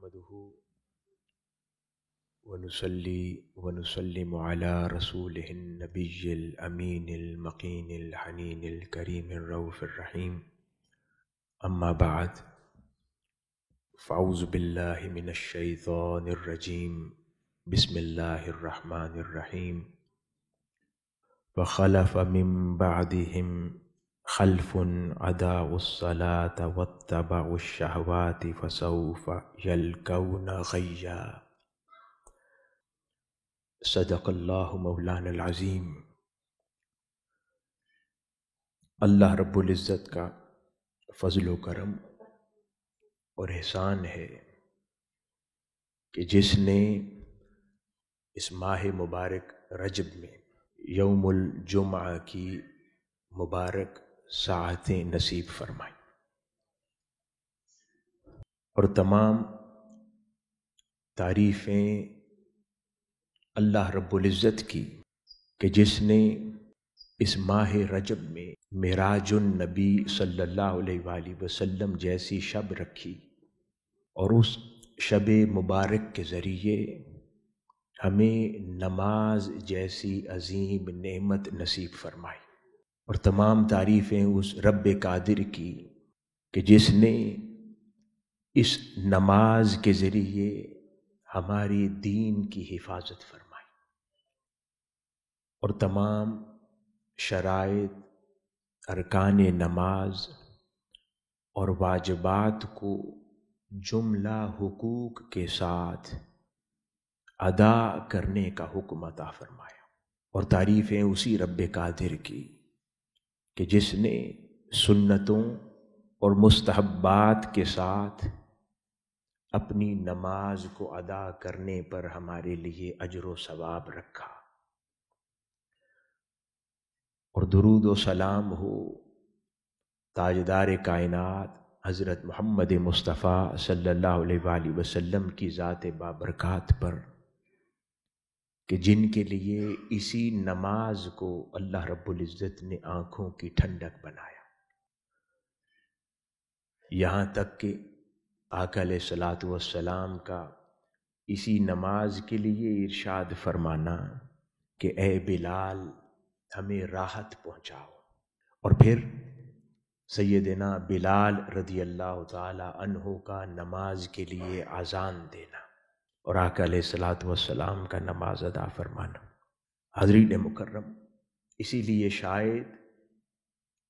نحمده ونصلي ونسلم على رسوله النبي الأمين المقين الحنين الكريم الرؤوف الرحيم أما بعد فأعوذ بالله من الشيطان الرجيم بسم الله الرحمن الرحيم فخلف من بعدهم خلف أضاعوا الصلاة واتبعوا الشهوات فسوف يلقون غيا صدق اللہ مولانا العظیم۔ اللہ رب العزت کا فضل و کرم اور احسان ہے کہ جس نے اس ماہ مبارک رجب میں یوم الجمعہ کی مبارک ساعتیں نصیب فرمائی، اور تمام تعریفیں اللہ رب العزت کی کہ جس نے اس ماہ رجب میں معراج النبی صلی اللہ علیہ وآلہ وسلم جیسی شب رکھی، اور اس شب مبارک کے ذریعے ہمیں نماز جیسی عظیم نعمت نصیب فرمائی، اور تمام تعریفیں اس رب قادر کی کہ جس نے اس نماز کے ذریعے ہماری دین کی حفاظت فرمائی، اور تمام شرائط ارکان نماز اور واجبات کو جملہ حقوق کے ساتھ ادا کرنے کا حکم عطا فرمایا، اور تعریفیں اسی رب قادر کی کہ جس نے سنتوں اور مستحبات کے ساتھ اپنی نماز کو ادا کرنے پر ہمارے لیے اجر و ثواب رکھا، اور درود و سلام ہو تاجدار کائنات حضرت محمد مصطفیٰ صلی اللہ علیہ وآلہ وسلم کی ذات بابرکات پر کہ جن کے لیے اسی نماز کو اللہ رب العزت نے آنکھوں کی ٹھنڈک بنایا، یہاں تک کہ آقا علیہ الصلوۃ والسلام کا اسی نماز کے لیے ارشاد فرمانا کہ اے بلال ہمیں راحت پہنچاؤ، اور پھر سیدنا بلال رضی اللہ تعالی عنہ کا نماز کے لیے اذان دینا، اور آقا علیہ الصلوۃ والسلام کا نماز ادا فرمانا۔ حاضرین مکرم، اسی لیے شاید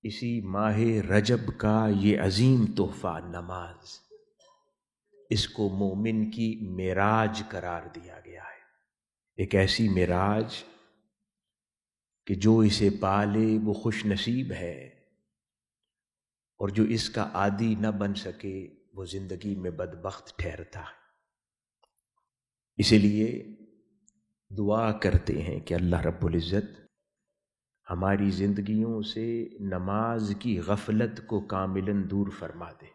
اسی ماہ رجب کا یہ عظیم تحفہ نماز، اس کو مومن کی معراج قرار دیا گیا ہے، ایک ایسی معراج کہ جو اسے پالے وہ خوش نصیب ہے، اور جو اس کا عادی نہ بن سکے وہ زندگی میں بدبخت ٹھہرتا ہے۔ اسی لیے دعا کرتے ہیں کہ اللہ رب العزت ہماری زندگیوں سے نماز کی غفلت کو کاملاً دور فرما دے،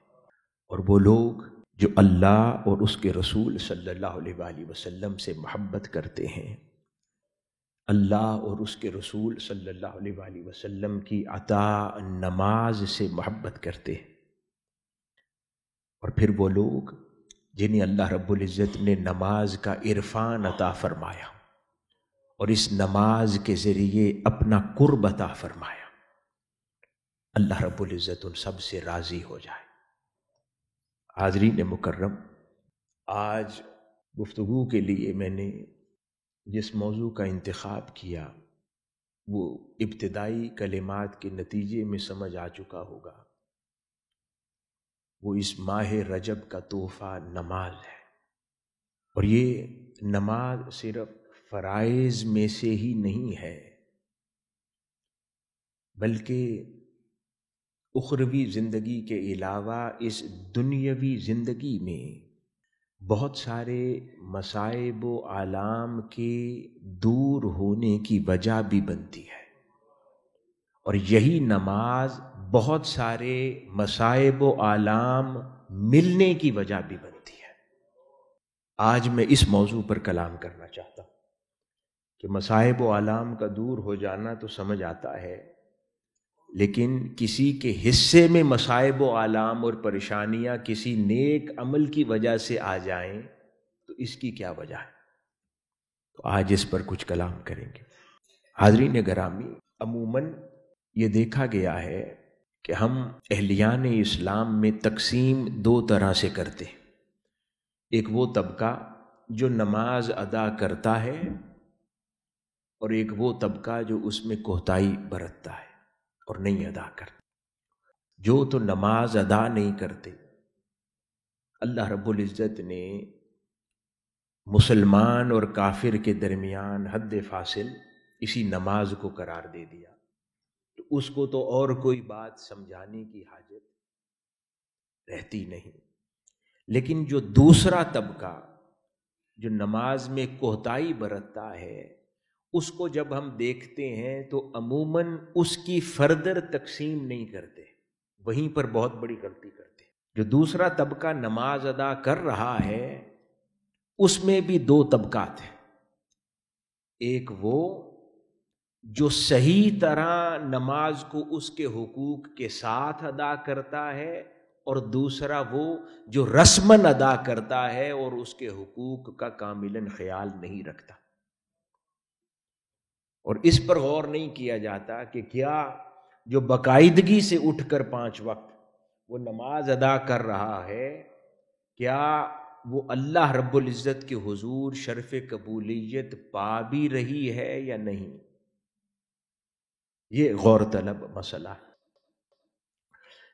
اور وہ لوگ جو اللہ اور اس کے رسول صلی اللہ علیہ وآلہ وسلم سے محبت کرتے ہیں، اللہ اور اس کے رسول صلی اللہ علیہ وآلہ وسلم کی عطا نماز سے محبت کرتے ہیں، اور پھر وہ لوگ جنہیں اللہ رب العزت نے نماز کا عرفان عطا فرمایا اور اس نماز کے ذریعے اپنا قرب عطا فرمایا، اللہ رب العزت ان سب سے راضی ہو جائے۔ حاضرین مکرم، آج گفتگو کے لیے میں نے جس موضوع کا انتخاب کیا وہ ابتدائی کلمات کے نتیجے میں سمجھ آ چکا ہوگا، وہ اس ماہ رجب کا تحفہ نماز ہے، اور یہ نماز صرف فرائض میں سے ہی نہیں ہے، بلکہ اخروی زندگی کے علاوہ اس دنیاوی زندگی میں بہت سارے مصائب و آلام کے دور ہونے کی وجہ بھی بنتی ہے، اور یہی نماز بہت سارے مصائب و آلام ملنے کی وجہ بھی بنتی ہے۔ آج میں اس موضوع پر کلام کرنا چاہتا ہوں کہ مصائب و آلام کا دور ہو جانا تو سمجھ آتا ہے، لیکن کسی کے حصے میں مصائب و آلام اور پریشانیاں کسی نیک عمل کی وجہ سے آ جائیں تو اس کی کیا وجہ ہے؟ تو آج اس پر کچھ کلام کریں گے۔ حاضرین گرامی، عموماً یہ دیکھا گیا ہے کہ ہم اہلیان اسلام میں تقسیم دو طرح سے کرتے ہیں۔ ایک وہ طبقہ جو نماز ادا کرتا ہے، اور ایک وہ طبقہ جو اس میں کوتاہی برتتا ہے اور نہیں ادا کرتا۔ جو تو نماز ادا نہیں کرتے، اللہ رب العزت نے مسلمان اور کافر کے درمیان حد فاصل اسی نماز کو قرار دے دیا، تو اس کو تو اور کوئی بات سمجھانے کی حاجت رہتی نہیں۔ لیکن جو دوسرا طبقہ جو نماز میں کوتاہی برتتا ہے، اس کو جب ہم دیکھتے ہیں تو عموماً اس کی فردر تقسیم نہیں کرتے، وہیں پر بہت بڑی غلطی کرتے۔ جو دوسرا طبقہ نماز ادا کر رہا ہے اس میں بھی دو طبقات ہیں۔ ایک وہ جو صحیح طرح نماز کو اس کے حقوق کے ساتھ ادا کرتا ہے، اور دوسرا وہ جو رسماً ادا کرتا ہے اور اس کے حقوق کا کاملاً خیال نہیں رکھتا۔ اور اس پر غور نہیں کیا جاتا کہ کیا جو باقاعدگی سے اٹھ کر 5 وقت وہ نماز ادا کر رہا ہے، کیا وہ اللہ رب العزت کے حضور شرف قبولیت پا بھی رہی ہے یا نہیں؟ یہ غور طلب مسئلہ ہے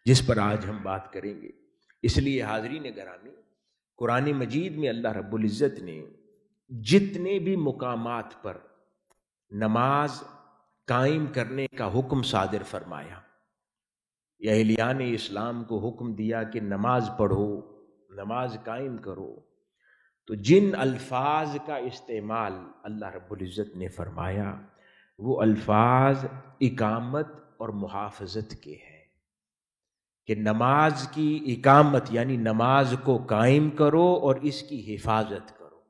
جس پر آج ہم بات کریں گے۔ اس لیے حاضرین گرامی، قرآن مجید میں اللہ رب العزت نے جتنے بھی مقامات پر نماز قائم کرنے کا حکم صادر فرمایا یا اہلیان اسلام کو حکم دیا کہ نماز پڑھو، نماز قائم کرو، تو جن الفاظ کا استعمال اللہ رب العزت نے فرمایا وہ الفاظ اقامت اور محافظت کے ہیں، کہ نماز کی اقامت یعنی نماز کو قائم کرو اور اس کی حفاظت کرو۔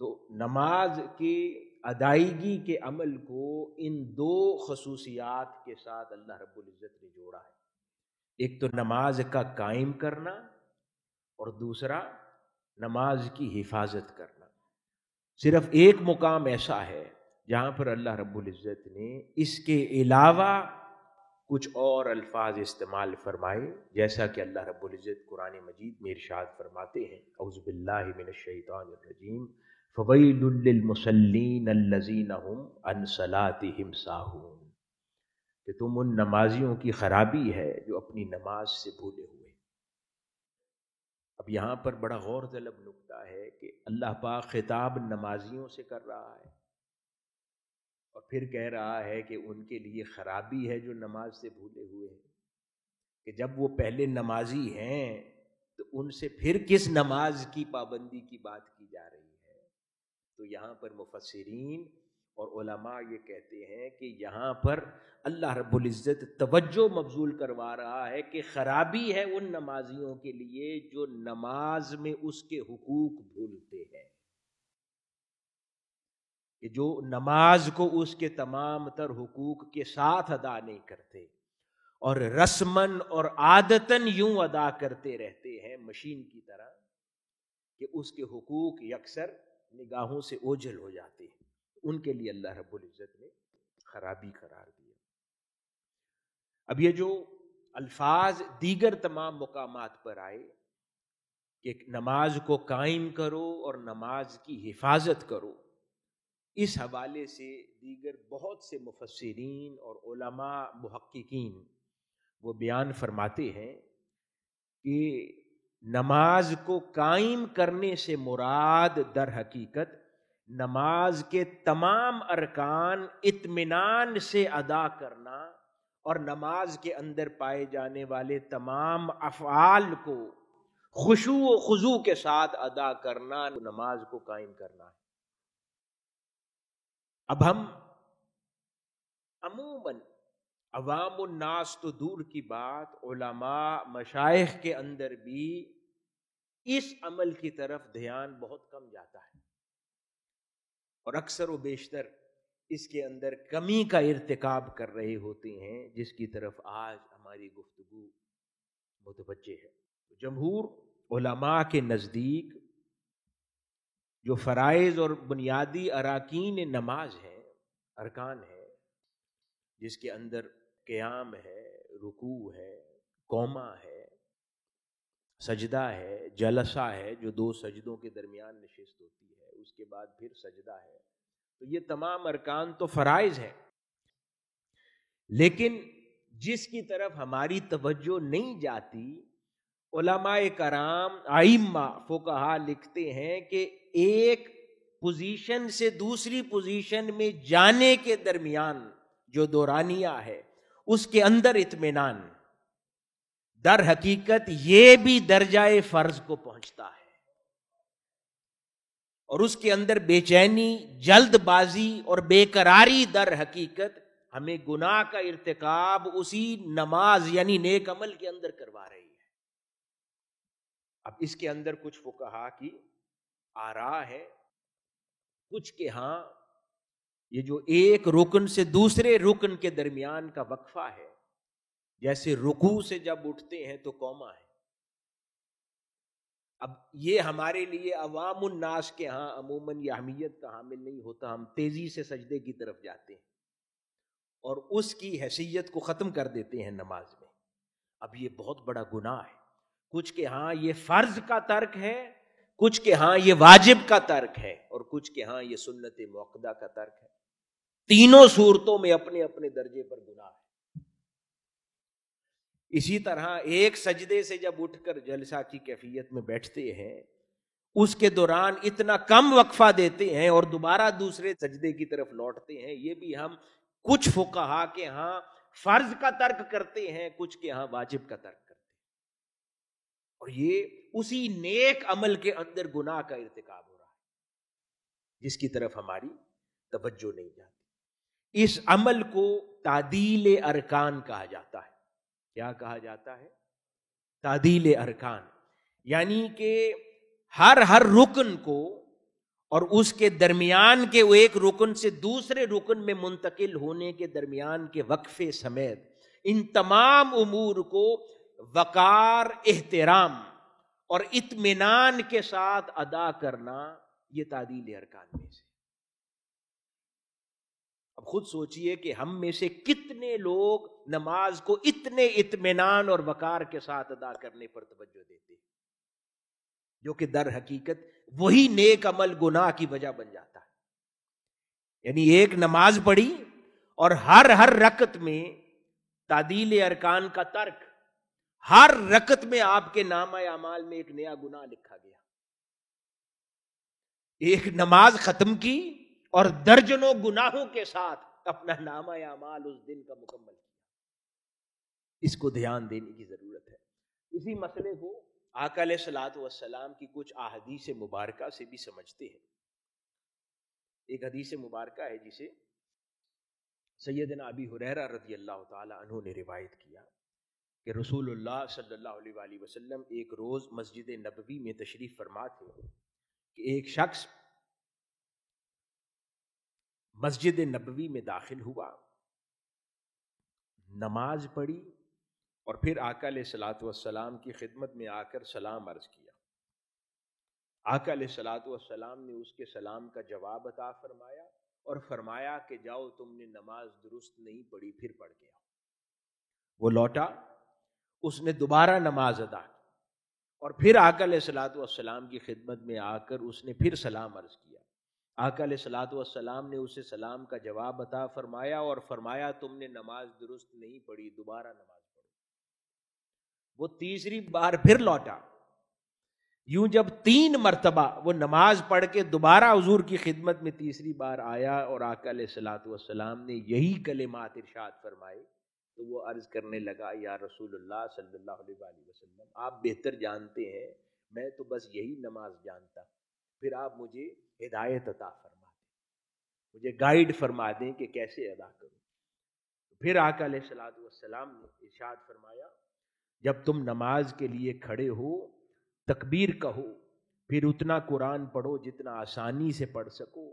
تو نماز کی ادائیگی کے عمل کو ان دو خصوصیات کے ساتھ اللہ رب العزت نے جوڑا ہے۔ ایک تو نماز کا قائم کرنا اور دوسرا نماز کی حفاظت کرنا۔ صرف ایک مقام ایسا ہے جہاں پر اللہ رب العزت نے اس کے علاوہ کچھ اور الفاظ استعمال فرمائے، جیسا کہ اللہ رب العزت قرآن مجید میں ارشاد فرماتے ہیں، اعوذ باللہ من الشیطان الرجیم، فویل للمصلین الذین هم عن صلاتهم ساہون، کہ تم ان نمازیوں کی خرابی ہے جو اپنی نماز سے بھولے ہوئے۔ اب یہاں پر بڑا غور طلب نکتہ ہے کہ اللہ پاک خطاب نمازیوں سے کر رہا ہے اور پھر کہہ رہا ہے کہ ان کے لیے خرابی ہے جو نماز سے بھولے ہوئے ہیں، کہ جب وہ پہلے نمازی ہیں تو ان سے پھر کس نماز کی پابندی کی بات کی جا رہی ہے؟ تو یہاں پر مفسرین اور علماء یہ کہتے ہیں کہ یہاں پر اللہ رب العزت توجہ مبذول کروا رہا ہے کہ خرابی ہے ان نمازیوں کے لیے جو نماز میں اس کے حقوق بھولتے ہیں، کہ جو نماز کو اس کے تمام تر حقوق کے ساتھ ادا نہیں کرتے اور رسماً اور عادتاً یوں ادا کرتے رہتے ہیں مشین کی طرح کہ اس کے حقوق یکسر نگاہوں سے اوجھل ہو جاتے ہیں۔ ان کے لیے اللہ رب العزت نے خرابی قرار دیا۔ اب یہ جو الفاظ دیگر تمام مقامات پر آئے کہ نماز کو قائم کرو اور نماز کی حفاظت کرو، اس حوالے سے دیگر بہت سے مفسرین اور علماء محققین وہ بیان فرماتے ہیں کہ نماز کو قائم کرنے سے مراد در حقیقت نماز کے تمام ارکان اطمینان سے ادا کرنا اور نماز کے اندر پائے جانے والے تمام افعال کو خشوع و خضوع کے ساتھ ادا کرنا نماز کو قائم کرنا ہے۔ اب ہم عموماً عوام الناس تو دور کی بات، علماء مشائخ کے اندر بھی اس عمل کی طرف دھیان بہت کم جاتا ہے، اور اکثر و بیشتر اس کے اندر کمی کا ارتکاب کر رہے ہوتے ہیں، جس کی طرف آج ہماری گفتگو متوجہ ہے۔ جمہور علماء کے نزدیک جو فرائض اور بنیادی اراکین نماز ہیں، ارکان ہیں، جس کے اندر قیام ہے، رکوع ہے، قوما ہے، سجدہ ہے، جلسہ ہے جو 2 سجدوں کے درمیان نشست ہوتی ہے، اس کے بعد پھر سجدہ ہے، تو یہ تمام ارکان تو فرائض ہیں، لیکن جس کی طرف ہماری توجہ نہیں جاتی، علماء کرام ائمہ فقہا لکھتے ہیں کہ ایک پوزیشن سے دوسری پوزیشن میں جانے کے درمیان جو دورانیہ ہے اس کے اندر اطمینان در حقیقت یہ بھی درجہ فرض کو پہنچتا ہے، اور اس کے اندر بے چینی، جلد بازی اور بے قراری در حقیقت ہمیں گناہ کا ارتکاب اسی نماز یعنی نیک عمل کے اندر کروا رہی ہے۔ اب اس کے اندر کچھ فقہا کی آراء ہے، کچھ کے ہاں یہ جو ایک رکن سے دوسرے رکن کے درمیان کا وقفہ ہے، جیسے رکوع سے جب اٹھتے ہیں تو قوما ہے، اب یہ ہمارے لیے عوام الناس کے ہاں عموماً یہ اہمیت کا حامل نہیں ہوتا، ہم تیزی سے سجدے کی طرف جاتے ہیں اور اس کی حیثیت کو ختم کر دیتے ہیں نماز میں۔ اب یہ بہت بڑا گناہ ہے، کچھ کے ہاں یہ فرض کا ترک ہے، کچھ کے ہاں یہ واجب کا ترک ہے، اور کچھ کے ہاں یہ سنت موقدہ کا ترک ہے۔ تینوں صورتوں میں اپنے اپنے درجے پر گناہ ہے۔ اسی طرح ایک سجدے سے جب اٹھ کر جلسہ کی کیفیت میں بیٹھتے ہیں، اس کے دوران اتنا کم وقفہ دیتے ہیں اور دوبارہ دوسرے سجدے کی طرف لوٹتے ہیں، یہ بھی ہم کچھ فقہا کے ہاں فرض کا ترک کرتے ہیں، کچھ کے ہاں واجب کا ترک کرتے ہیں، اور یہ اسی نیک عمل کے اندر گناہ کا ارتکاب ہو رہا ہے جس کی طرف ہماری توجہ نہیں جاتی۔ اس عمل کو تعدیل ارکان کہا جاتا ہے۔ کیا کہا جاتا ہے؟ تعدیل ارکان، یعنی کہ ہر رکن کو اور اس کے درمیان کے وہ ایک رکن سے دوسرے رکن میں منتقل ہونے کے درمیان کے وقفے سمیت ان تمام امور کو وقار، احترام اور اطمینان کے ساتھ ادا کرنا، یہ تعدیل ارکان میں سے۔ اب خود سوچئے کہ ہم میں سے کتنے لوگ نماز کو اتنے اطمینان اور وقار کے ساتھ ادا کرنے پر توجہ دیتے ہیں، جو کہ در حقیقت وہی نیک عمل گناہ کی وجہ بن جاتا ہے۔ یعنی ایک نماز پڑھی اور ہر رکعت میں تعدیل ارکان کا ترک، ہر رکعت میں آپ کے نامہ اعمال میں ایک نیا گناہ لکھا گیا۔ ایک نماز ختم کی اور درجنوں گناہوں کے ساتھ اپنا نامہ اعمال اس دن کا مکمل کیا۔ اس کو دھیان دینے کی ضرورت ہے۔ اسی مسئلے کو آقا علیہ الصلوۃ والسلام کی کچھ احادیث مبارکہ سے بھی سمجھتے ہیں۔ ایک حدیث مبارکہ ہے جسے سیدنا ابی ہریرہ رضی اللہ تعالی عنہ نے روایت کیا کہ رسول اللہ صلی اللہ علیہ وآلہ وسلم ایک روز مسجد نبوی میں تشریف فرما تھے کہ ایک شخص مسجد نبوی میں داخل ہوا، نماز پڑھی اور پھر آقا علیہ الصلوۃ والسلام کی خدمت میں آ کر سلام عرض کیا۔ آقا علیہ الصلوۃ والسلام نے اس کے سلام کا جواب عطا فرمایا اور فرمایا کہ جاؤ، تم نے نماز درست نہیں پڑھی، پھر پڑھ کے آؤ۔ وہ لوٹا، اس نے دوبارہ نماز ادا کی اور پھر آقا علیہ الصلوۃ والسلام کی خدمت میں آ کر اس نے پھر سلام عرض کیا۔ آقا علیہ الصلوۃ والسلام نے اسے سلام کا جواب عطا فرمایا اور فرمایا تم نے نماز درست نہیں پڑھی، دوبارہ نماز پڑھو۔ وہ تیسری بار پھر لوٹا، یوں جب 3 مرتبہ وہ نماز پڑھ کے دوبارہ حضور کی خدمت میں تیسری بار آیا اور آقا علیہ الصلوۃ والسلام نے یہی کلمات ارشاد فرمائے تو وہ عرض کرنے لگا، یا رسول اللہ صلی اللہ علیہ وآلہ وسلم، آپ بہتر جانتے ہیں، میں تو بس یہی نماز جانتا، پھر آپ مجھے ہدایت عطا فرما دیں، مجھے گائیڈ فرما دیں کہ کیسے ادا کروں۔ پھر آقا علیہ الصلوۃ والسلام نے ارشاد فرمایا، جب تم نماز کے لیے کھڑے ہو تکبیر کہو، پھر اتنا قرآن پڑھو جتنا آسانی سے پڑھ سکو،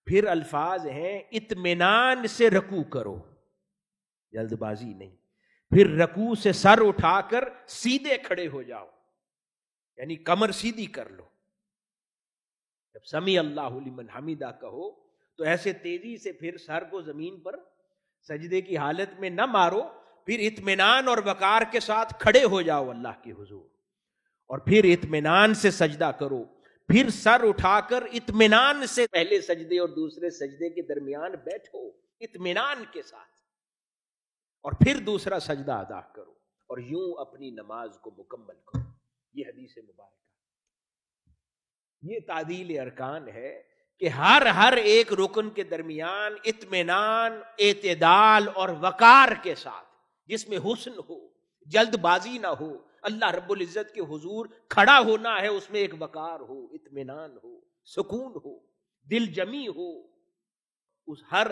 پھر الفاظ ہیں اطمینان سے رکوع کرو، جلد بازی نہیں، پھر رکوع سے سر اٹھا کر سیدھے کھڑے ہو جاؤ، یعنی کمر سیدھی کر لو. جب سمیع اللہ لمن حمیدہ کہو تو ایسے تیزی سے پھر سر کو زمین پر سجدے کی حالت میں نہ مارو، پھر اطمینان اور وقار کے ساتھ کھڑے ہو جاؤ اللہ کے حضور، اور پھر اطمینان سے سجدہ کرو، پھر سر اٹھا کر اطمینان سے پہلے سجدے اور دوسرے سجدے کے درمیان بیٹھو اطمینان کے ساتھ، اور پھر دوسرا سجدہ ادا کرو، اور یوں اپنی نماز کو مکمل کرو. یہ حدیث مبارکہ، یہ تعدیل ارکان ہے کہ ہر ایک رکن کے درمیان اطمینان، اعتدال اور وقار کے ساتھ، جس میں حسن ہو، جلد بازی نہ ہو، اللہ رب العزت کے حضور کھڑا ہونا ہے اس میں ایک وقار ہو، اطمینان ہو، سکون ہو، دل جمی ہو، اس ہر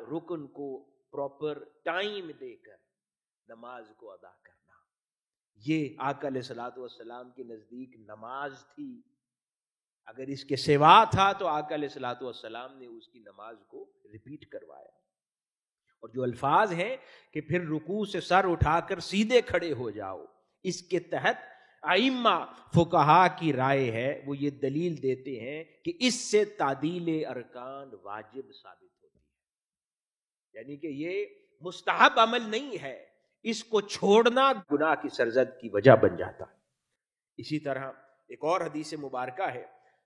رکن کو پراپر ٹائم دے کر نماز کو ادا کرنا. یہ آقا علیہ الصلوۃ والسلام کے نزدیک نماز تھی. اگر اس کے سوا تھا تو آقا علیہ الصلوۃ والسلام نے اس کی نماز کو ریپیٹ کروایا. اور جو الفاظ ہیں کہ پھر رکوع سے سر اٹھا کر سیدھے کھڑے ہو جاؤ، اس کے تحت ائمہ فقہا کی رائے ہے، وہ یہ دلیل دیتے ہیں کہ اس سے تعدیل ارکان واجب ثابت ہوتی ہے، یعنی کہ یہ مستحب عمل نہیں ہے، اس کو چھوڑنا گناہ کی سرزد کی وجہ بن جاتا ہے. اسی طرح ایک اور حدیث مبارکہ ہے،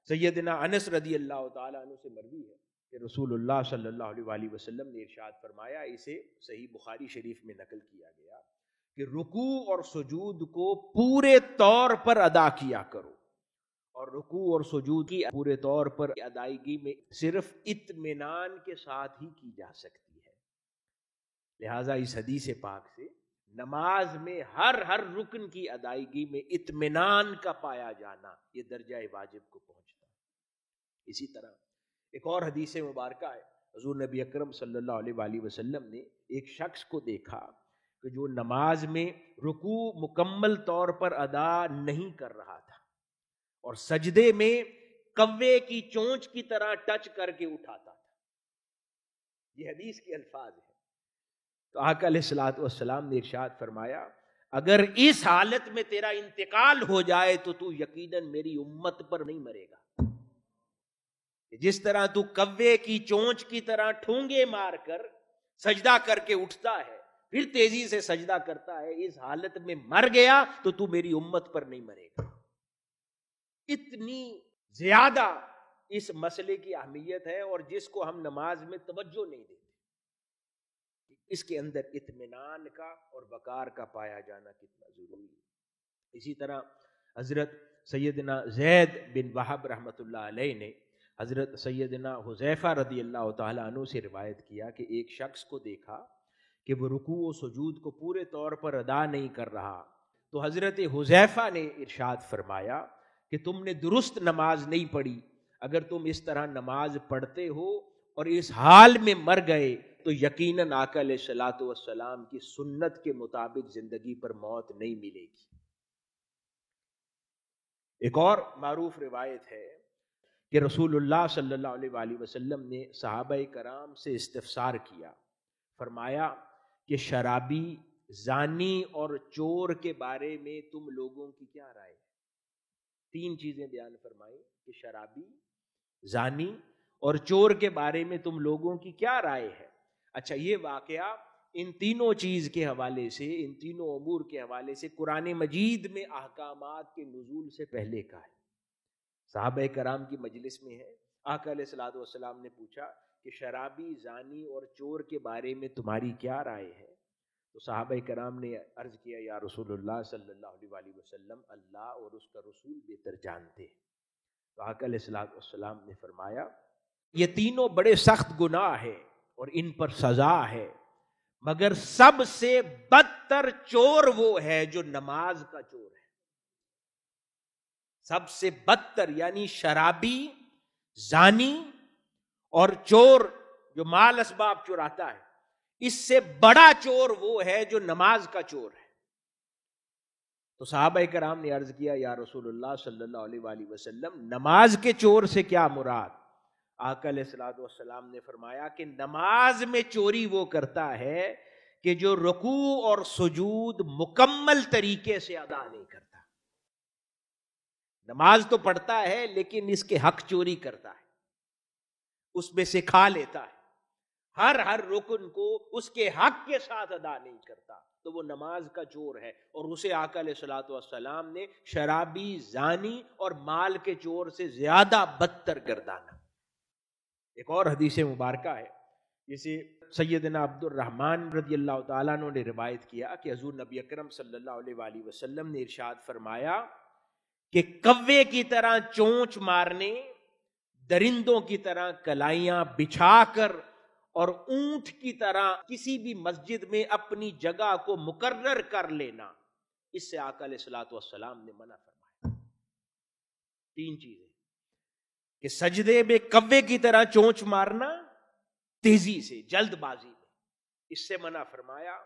سیدنا انس رضی اللہ تعالیٰ عنہ سے مروی ہے کہ رسول اللہ صلی اللہ علیہ وآلہ وسلم نے ارشاد فرمایا، اسے صحیح بخاری شریف میں نقل کیا گیا کہ رکوع اور سجود کو پورے طور پر ادا کیا کرو، اور رکوع اور سجود کی پورے طور پر ادائیگی میں صرف اطمینان کے ساتھ ہی کی جا سکتی ہے. لہٰذا اس حدیث پاک سے نماز میں ہر رکن کی ادائیگی میں اطمینان کا پایا جانا یہ درجہ واجب کو پہنچتا ہے. اسی طرح ایک اور حدیث مبارکہ ہے، حضور نبی اکرم صلی اللہ علیہ وآلہ وسلم نے ایک شخص کو دیکھا کہ جو نماز میں رکوع مکمل طور پر ادا نہیں کر رہا تھا، اور سجدے میں کوے کی چونچ کی طرح ٹچ کر کے اٹھاتا تھا. یہ حدیث کے الفاظ ہیں. تو آقا علیہ الصلوۃ والسلام نے ارشاد فرمایا، اگر اس حالت میں تیرا انتقال ہو جائے تو تو یقیناً میری امت پر نہیں مرے گا. جس طرح تو کوے کی چونچ کی طرح ٹھونگے مار کر سجدہ کر کے اٹھتا ہے، پھر تیزی سے سجدہ کرتا ہے، اس حالت میں مر گیا تو تو میری امت پر نہیں مرے گا. اتنی زیادہ اس مسئلے کی اہمیت ہے، اور جس کو ہم نماز میں توجہ نہیں دیتے، اس کے اندر اطمینان کا اور وقار کا پایا جانا کتنا ضروری ہے. اسی طرح حضرت سیدنا زید بن وہب رحمۃ اللہ علیہ نے حضرت سیدنا حذیفہ رضی اللہ تعالیٰ عنہ سے روایت کیا کہ ایک شخص کو دیکھا کہ وہ رکوع و سجود کو پورے طور پر ادا نہیں کر رہا، تو حضرت حذیفہ نے ارشاد فرمایا کہ تم نے درست نماز نہیں پڑھی. اگر تم اس طرح نماز پڑھتے ہو اور اس حال میں مر گئے تو یقیناً آقا علیہ الصلوۃ والسلام کی سنت کے مطابق زندگی پر موت نہیں ملے گی. ایک اور معروف روایت ہے کہ رسول اللہ صلی اللہ علیہ وآلہ وسلم نے صحابہ کرام سے استفسار کیا، فرمایا کہ شرابی، زانی اور چور کے بارے میں تم لوگوں کی کیا رائے ہے؟ 3 چیزیں بیان فرمائی کہ شرابی، زانی اور چور کے بارے میں تم لوگوں کی کیا رائے ہے. اچھا، یہ واقعہ ان تینوں چیز کے حوالے سے، ان تینوں امور کے حوالے سے قرآن مجید میں احکامات کے نزول سے پہلے کا ہے. صحابہ کرام کی مجلس میں ہے، آقا علیہ الصلوۃ والسلام نے پوچھا کہ شرابی، زانی اور چور کے بارے میں تمہاری کیا رائے ہے؟ تو صحابہ کرام نے عرض کیا، یا رسول اللہ صلی اللہ علیہ وآلہ وسلم، اللہ اور اس کا رسول بہتر جانتے ہیں. تو آقا علیہ الصلوۃ والسلام نے فرمایا، یہ تینوں بڑے سخت گناہ ہیں اور ان پر سزا ہے، مگر سب سے بدتر چور وہ ہے جو نماز کا چور ہے. سب سے بدتر یعنی شرابی، زانی اور چور جو مال اسباب چراتا ہے، اس سے بڑا چور وہ ہے جو نماز کا چور ہے. تو صحابہ کرام نے عرض کیا، یا رسول اللہ صلی اللہ علیہ وآلہ وسلم، نماز کے چور سے کیا مراد؟ آقا علیہ الصلوۃ والسلام نے فرمایا کہ نماز میں چوری وہ کرتا ہے کہ جو رکوع اور سجود مکمل طریقے سے ادا نہیں کرتا. نماز تو پڑھتا ہے لیکن اس کے حق چوری کرتا ہے, اس میں سے کھا لیتا ہے, ہر رکن کو اس کے حق کے ساتھ ادا نہیں کرتا, تو وہ نماز کا چور ہے, اور اسے آقا علیہ الصلوۃ والسلام نے شرابی, زانی اور مال کے چور سے زیادہ بدتر گردانا. ایک اور حدیث مبارکہ ہے جسے سیدنا عبد الرحمن رضی اللہ تعالیٰ عنہ نے روایت کیا کہ حضور نبی اکرم صلی اللہ علیہ وآلہ وسلم نے ارشاد فرمایا کہ کوے کی طرح چونچ مارنے, درندوں کی طرح کلائیاں بچھا کر اور اونٹ کی طرح کسی بھی مسجد میں اپنی جگہ کو مقرر کر لینا, اس سے آقا علیہ الصلوۃ والسلام نے منع فرمایا. 3 چیزیں کہ سجدے میں کوے کی طرح چونچ مارنا تیزی سے, جلد بازی میں, اس سے منع فرمایا.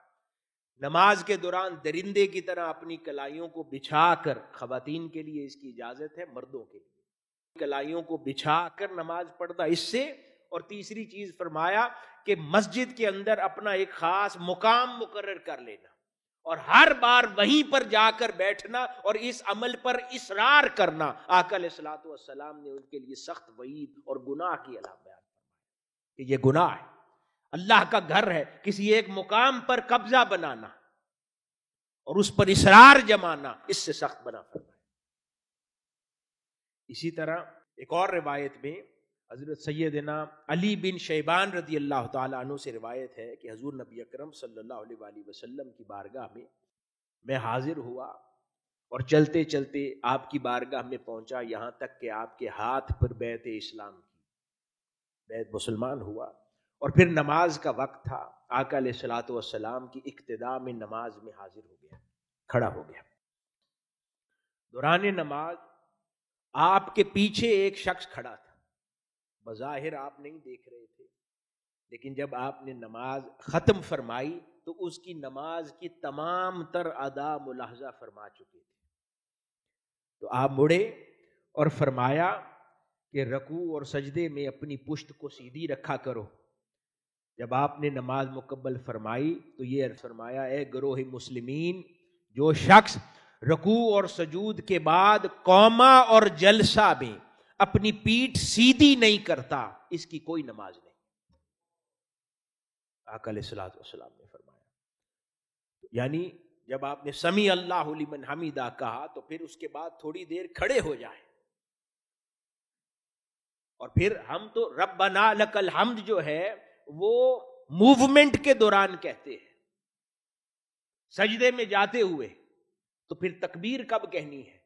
نماز کے دوران درندے کی طرح اپنی کلائیوں کو بچھا کر, خواتین کے لیے اس کی اجازت ہے, مردوں کے لیے کلائیوں کو بچھا کر نماز پڑھنا, اس سے. اور تیسری چیز فرمایا کہ مسجد کے اندر اپنا ایک خاص مقام مقرر کر لینا اور ہر بار وہیں پر جا کر بیٹھنا اور اس عمل پر اصرار کرنا. آقا علیہ الصلوۃ والسلام نے ان کے لیے سخت وعید اور گناہ کی علامت بیان فرمائی کہ یہ گناہ ہے, اللہ کا گھر ہے, کسی ایک مقام پر قبضہ بنانا اور اس پر اصرار جمانا, اس سے سخت منع فرمایا. اسی طرح ایک اور روایت میں حضرت سیدنا علی بن شیبان رضی اللہ تعالیٰ عنہ سے روایت ہے کہ حضور نبی اکرم صلی اللہ علیہ وآلہ وسلم کی بارگاہ میں حاضر ہوا اور چلتے چلتے آپ کی بارگاہ میں پہنچا, یہاں تک کہ آپ کے ہاتھ پر بیعت اسلام کی, بیعت مسلمان ہوا. اور پھر نماز کا وقت تھا, آقا علیہ الصلوۃ والسلام کی اقتداء میں نماز میں حاضر ہو گیا, کھڑا ہو گیا. دوران نماز آپ کے پیچھے ایک شخص کھڑا تھا, بظاہر آپ نہیں دیکھ رہے تھے, لیکن جب آپ نے نماز ختم فرمائی تو اس کی نماز کی تمام تر ادا ملاحظہ فرما چکے تھے. تو آپ مڑے اور فرمایا کہ رکوع اور سجدے میں اپنی پشت کو سیدھی رکھا کرو. جب آپ نے نماز مکمل فرمائی تو یہ فرمایا, اے گروہ مسلمین, جو شخص رکوع اور سجود کے بعد قوما اور جلسہ میں اپنی پیٹھ سیدھی نہیں کرتا, اس کی کوئی نماز نہیں. آقا علیہ الصلوۃ والسلام نے فرمایا, یعنی جب آپ نے سمیع اللہ لمن حمیدہ کہا تو پھر اس کے بعد تھوڑی دیر کھڑے ہو جائیں, اور پھر ہم تو ربنا لک الحمد جو ہے وہ موومنٹ کے دوران کہتے ہیں, سجدے میں جاتے ہوئے, تو پھر تکبیر کب کہنی ہے,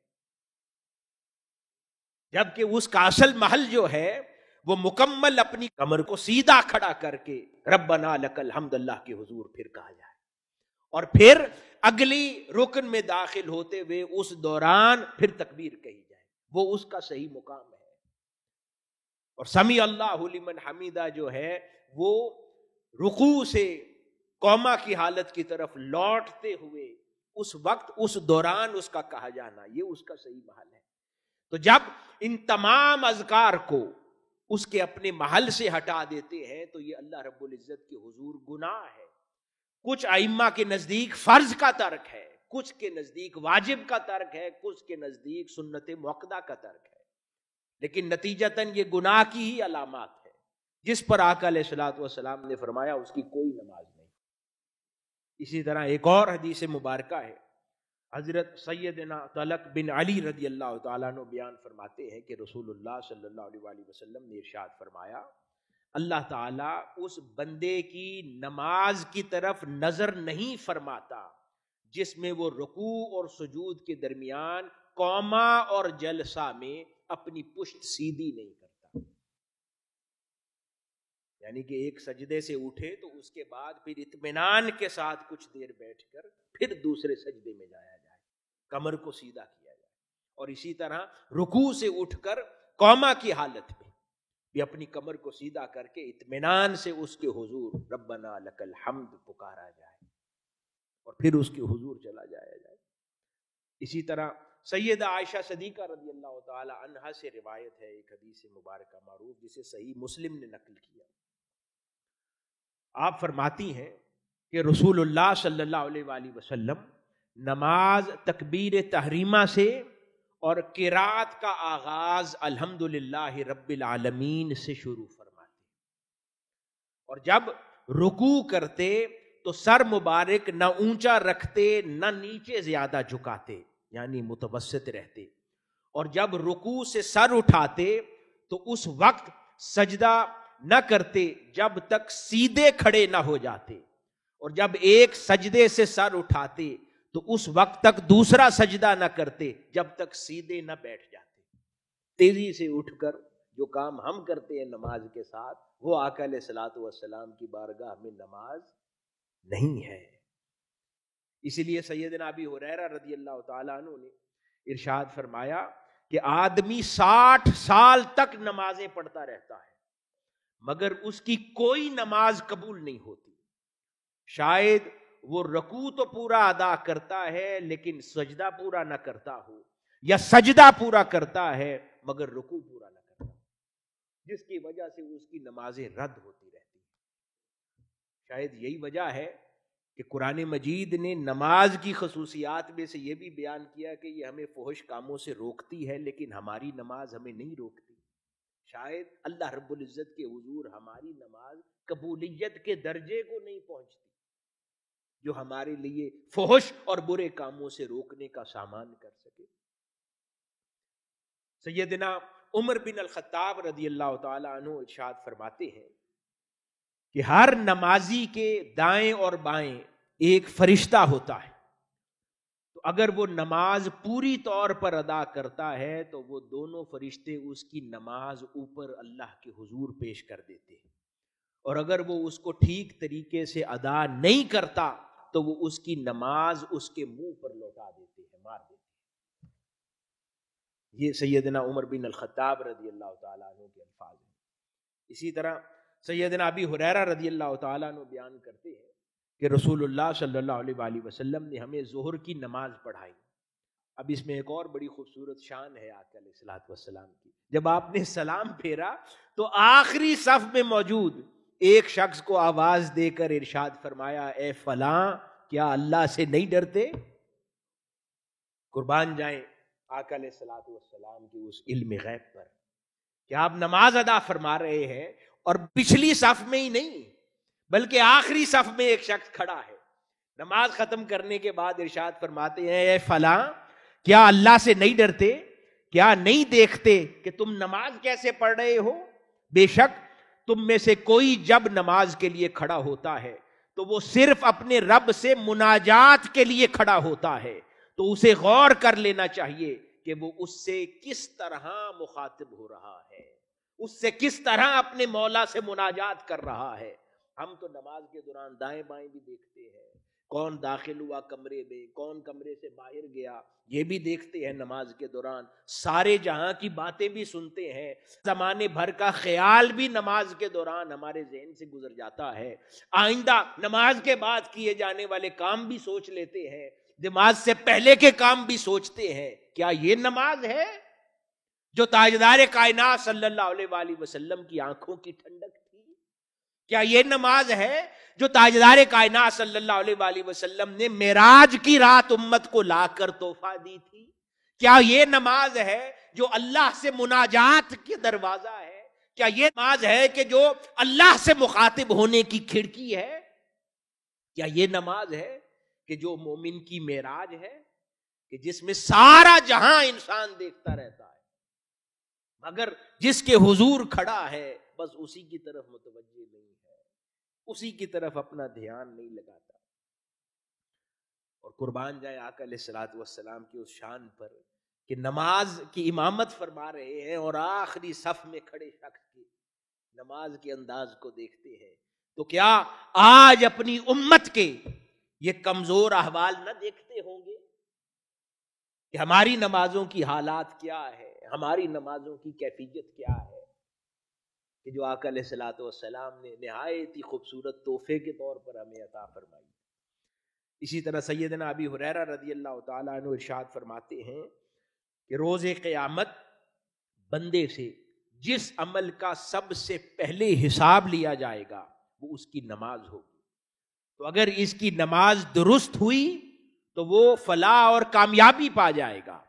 جبکہ اس کا اصل محل جو ہے وہ مکمل اپنی کمر کو سیدھا کھڑا کر کے ربنا لک الحمد اللہ کے حضور پھر کہا جائے, اور پھر اگلی رکن میں داخل ہوتے ہوئے اس دوران پھر تکبیر کہی جائے, وہ اس کا صحیح مقام ہے. اور سمیع اللہ لمن حمیدہ جو ہے وہ رکوع سے قوما کی حالت کی طرف لوٹتے ہوئے اس وقت, اس دوران اس کا کہا جانا, یہ اس کا صحیح محل ہے. تو جب ان تمام اذکار کو اس کے اپنے محل سے ہٹا دیتے ہیں تو یہ اللہ رب العزت کے حضور گناہ ہے. کچھ ائمہ کے نزدیک فرض کا ترک ہے, کچھ کے نزدیک واجب کا ترک ہے, کچھ کے نزدیک سنت مؤکدہ کا ترک ہے, لیکن نتیجتاً یہ گناہ کی ہی علامات ہے جس پر آقا علیہ الصلوۃ والسلام نے فرمایا اس کی کوئی نماز نہیں. اسی طرح ایک اور حدیث مبارکہ ہے, حضرت سیدنا طلق بن علی رضی اللہ تعالیٰ عنہ بیان فرماتے ہیں کہ رسول اللہ صلی اللہ علیہ وآلہ وسلم نے ارشاد فرمایا, اللہ تعالیٰ اس بندے کی نماز کی طرف نظر نہیں فرماتا جس میں وہ رکوع اور سجود کے درمیان قوما اور جلسہ میں اپنی پشت سیدھی نہیں کرتا. یعنی کہ ایک سجدے سے اٹھے تو اس کے بعد پھر اطمینان کے ساتھ کچھ دیر بیٹھ کر پھر دوسرے سجدے میں جایا جائے, کمر کو سیدھا کیا جائے. اور اسی طرح رکوع سے اٹھ کر قوما کی حالت میں بھی اپنی کمر کو سیدھا کر کے اطمینان سے اس کے حضور ربنا لک الحمد پکارا جائے اور پھر اس کے حضور چلا جایا جائے. اسی طرح سیدہ عائشہ صدیقہ رضی اللہ تعالی عنہا سے روایت ہے ایک حدیث مبارکہ معروف جسے صحیح مسلم نے نقل کیا. آپ فرماتی ہیں کہ رسول اللہ صلی اللہ علیہ وآلہ وسلم نماز تکبیر تحریمہ سے اور قرات کا آغاز الحمدللہ رب العالمین سے شروع فرماتے، اور جب رکوع کرتے تو سر مبارک نہ اونچا رکھتے نہ نیچے زیادہ جھکاتے، یعنی متوسط رہتے، اور جب رکوع سے سر اٹھاتے تو اس وقت سجدہ نہ کرتے جب تک سیدھے کھڑے نہ ہو جاتے، اور جب ایک سجدے سے سر اٹھاتے تو اس وقت تک دوسرا سجدہ نہ کرتے جب تک سیدھے نہ بیٹھ جاتے. تیزی سے اٹھ کر جو کام ہم کرتے ہیں نماز کے ساتھ، وہ آقا علیہ الصلوۃ والسلام کی بارگاہ میں نماز نہیں ہے. اسی لیے سیدنا ابی ہریرہ رضی اللہ تعالیٰ عنہ نے ارشاد فرمایا کہ آدمی 60 سال تک نمازیں پڑھتا رہتا ہے مگر اس کی کوئی نماز قبول نہیں ہوتی. شاید وہ رکوع تو پورا ادا کرتا ہے لیکن سجدہ پورا نہ کرتا ہو، یا سجدہ پورا کرتا ہے مگر رکوع پورا نہ کرتا ہو، جس کی وجہ سے اس کی نمازیں رد ہوتی رہتی ہیں. شاید یہی وجہ ہے کہ قرآن مجید نے نماز کی خصوصیات میں سے یہ بھی بیان کیا کہ یہ ہمیں فحش کاموں سے روکتی ہے لیکن ہماری نماز ہمیں نہیں روکتی. شاید اللہ رب العزت کے حضور ہماری نماز قبولیت کے درجے کو نہیں پہنچتی جو ہمارے لیے فحش اور برے کاموں سے روکنے کا سامان کر سکے. سیدنا عمر بن الخطاب رضی اللہ تعالی عنہ ارشاد فرماتے ہیں کہ ہر نمازی کے دائیں اور بائیں ایک فرشتہ ہوتا ہے، تو اگر وہ نماز پوری طور پر ادا کرتا ہے تو وہ دونوں فرشتے اس کی نماز اوپر اللہ کے حضور پیش کر دیتے ہیں، اور اگر وہ اس کو ٹھیک طریقے سے ادا نہیں کرتا تو وہ اس کی نماز اس کے منہ پر لوٹا دیتے ہیں، مار دیتے ہیں. یہ سیدنا عمر بن الخطاب رضی اللہ تعالیٰ عنہ کے الفاظ ہیں. اسی طرح سیدنا ابی ہریرہ رضی اللہ تعالیٰ عنہ بیان کرتے ہیں کہ رسول اللہ صلی اللہ علیہ وآلہ وسلم نے ہمیں ظہر کی نماز پڑھائی. اب اس میں ایک اور بڑی خوبصورت شان ہے آقا علیہ الصلوۃ والسلام کی. جب آپ نے سلام پھیرا تو آخری صف میں موجود ایک شخص کو آواز دے کر ارشاد فرمایا، اے فلاں کیا اللہ سے نہیں ڈرتے؟ قربان جائیں آقا علیہ الصلوۃ والسلام کی اس علم غیب پر کہ آپ نماز ادا فرما رہے ہیں اور پچھلی صف میں ہی نہیں بلکہ آخری صف میں ایک شخص کھڑا ہے. نماز ختم کرنے کے بعد ارشاد فرماتے ہیں، اے فلاں کیا اللہ سے نہیں ڈرتے؟ کیا نہیں دیکھتے کہ تم نماز کیسے پڑھ رہے ہو؟ بے شک تم میں سے کوئی جب نماز کے لیے کھڑا ہوتا ہے تو وہ صرف اپنے رب سے مناجات کے لیے کھڑا ہوتا ہے، تو اسے غور کر لینا چاہیے کہ وہ اس سے کس طرح مخاطب ہو رہا ہے، اس سے کس طرح اپنے مولا سے مناجات کر رہا ہے. ہم تو نماز کے دوران دائیں بائیں بھی دیکھتے ہیں، کون داخل ہوا کمرے میں، کون کمرے سے باہر گیا، یہ بھی دیکھتے ہیں نماز کے دوران. سارے جہاں کی باتیں بھی سنتے ہیں، زمانے بھر کا خیال بھی نماز کے دوران ہمارے ذہن سے گزر جاتا ہے. آئندہ نماز کے بعد کیے جانے والے کام بھی سوچ لیتے ہیں، نماز سے پہلے کے کام بھی سوچتے ہیں. کیا یہ نماز ہے جو تاجدار کائنات صلی اللہ علیہ وآلہ وسلم کی آنکھوں کی ٹھنڈک تھی؟ کیا یہ نماز ہے جو تاجدار کائنات صلی اللہ علیہ وآلہ وسلم نے معراج کی رات امت کو لا کر تحفہ دی تھی؟ کیا یہ نماز ہے جو اللہ سے مناجات کے دروازہ ہے؟ کیا یہ نماز ہے کہ جو اللہ سے مخاطب ہونے کی کھڑکی ہے؟ کیا یہ نماز ہے کہ جو مومن کی معراج ہے کہ جس میں سارا جہاں انسان دیکھتا رہتا ہے مگر جس کے حضور کھڑا ہے بس اسی کی طرف متوجہ نہیں ہے، اسی کی طرف اپنا دھیان نہیں لگاتا؟ اور قربان جائے آقا علیہ الصلوۃ والسلام کی اس شان پر کہ نماز کی امامت فرما رہے ہیں اور آخری صف میں کھڑے شخص کی نماز کے انداز کو دیکھتے ہیں، تو کیا آج اپنی امت کے یہ کمزور احوال نہ دیکھتے ہوں گے کہ ہماری نمازوں کی حالات کیا ہے، ہماری نمازوں کی کیفیت کیا ہے، کہ جو آقا علیہ الصلوۃ والسلام نے نہایت ہی خوبصورت تحفے کے طور پر ہمیں عطا فرمائی. اسی طرح سیدنا ابی ہریرہ رضی اللہ تعالیٰ عنہ ارشاد فرماتے ہیں کہ روز قیامت بندے سے جس عمل کا سب سے پہلے حساب لیا جائے گا وہ اس کی نماز ہوگی. تو اگر اس کی نماز درست ہوئی تو وہ فلاح اور کامیابی پا جائے گا،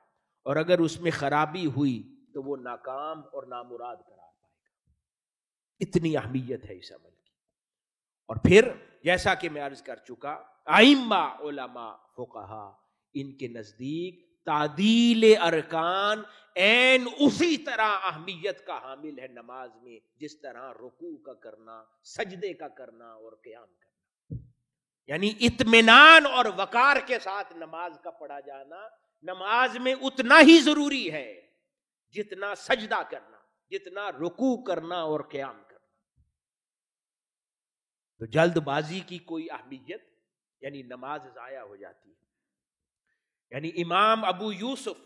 اور اگر اس میں خرابی ہوئی تو وہ ناکام اور نامراد قرار پائے گا. اتنی اہمیت ہے اس عمل کی. اور پھر جیسا کہ میں عرض کر چکا، ائمہ، علماء، فقہا، ان کے نزدیک تعدیل ارکان عین اسی طرح اہمیت کا حامل ہے نماز میں جس طرح رکوع کا کرنا، سجدے کا کرنا اور قیام کرنا. یعنی اطمینان اور وقار کے ساتھ نماز کا پڑھا جانا نماز میں اتنا ہی ضروری ہے جتنا سجدہ کرنا، جتنا رکوع کرنا اور قیام کرنا. تو جلد بازی کی کوئی اہمیت، یعنی نماز ضائع ہو جاتی ہے. یعنی امام ابو یوسف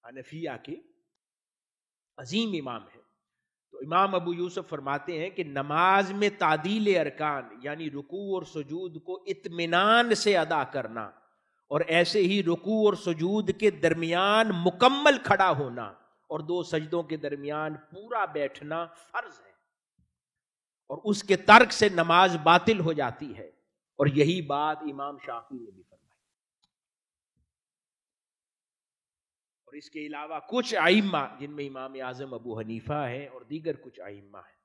حنفیہ کے عظیم امام ہیں، تو امام ابو یوسف فرماتے ہیں کہ نماز میں تعدیل ارکان یعنی رکوع اور سجود کو اطمینان سے ادا کرنا، اور ایسے ہی رکوع اور سجود کے درمیان مکمل کھڑا ہونا اور دو سجدوں کے درمیان پورا بیٹھنا فرض ہے، اور اس کے ترک سے نماز باطل ہو جاتی ہے. اور یہی بات امام شافعی نے بھی فرمائی. اور اس کے علاوہ کچھ ائمہ جن میں امام اعظم ابو حنیفہ ہیں اور دیگر کچھ ائمہ ہیں،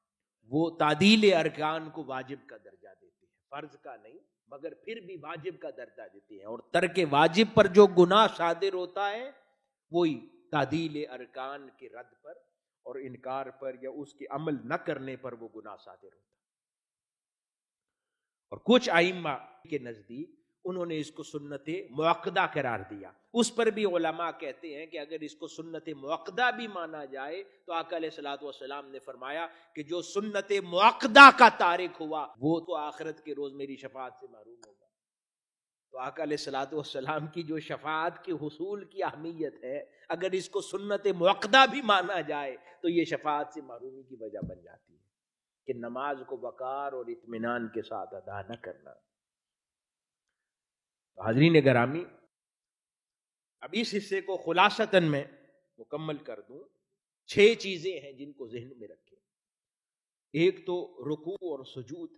وہ تعدیل ارکان کو واجب کا درجہ دیتے ہیں، فرض کا نہیں مگر پھر بھی واجب کا درجہ دیتے ہیں. اور ترک واجب پر جو گناہ صادر ہوتا ہے وہی تعدیل ارکان کے رد پر اور انکار پر یا اس کے عمل نہ کرنے پر وہ گناہ صادر ہوتا ہے. اور کچھ ائمہ کے نزدیک انہوں نے اس کو سنت مؤکدہ قرار دیا. اس پر بھی علماء کہتے ہیں کہ اگر اس کو سنت مؤکدہ بھی مانا جائے تو آقا علیہ الصلوۃ والسلام نے فرمایا کہ جو سنت مؤکدہ کا تارک ہوا وہ تو آخرت کے روز میری شفاعت سے محروم ہوگا. تو آقا علیہ الصلوۃ والسلام کی جو شفاعت کے حصول کی اہمیت ہے، اگر اس کو سنت مؤکدہ بھی مانا جائے تو یہ شفاعت سے محرومی کی وجہ بن جاتی ہے کہ نماز کو وقار اور اطمینان کے ساتھ ادا نہ کرنا. حاضرین گرامی، اب اس حصے کو خلاصتاً میں مکمل کر دوں. 6 چیزیں ہیں جن کو ذہن میں رکھیں. ایک تو رکوع اور سجود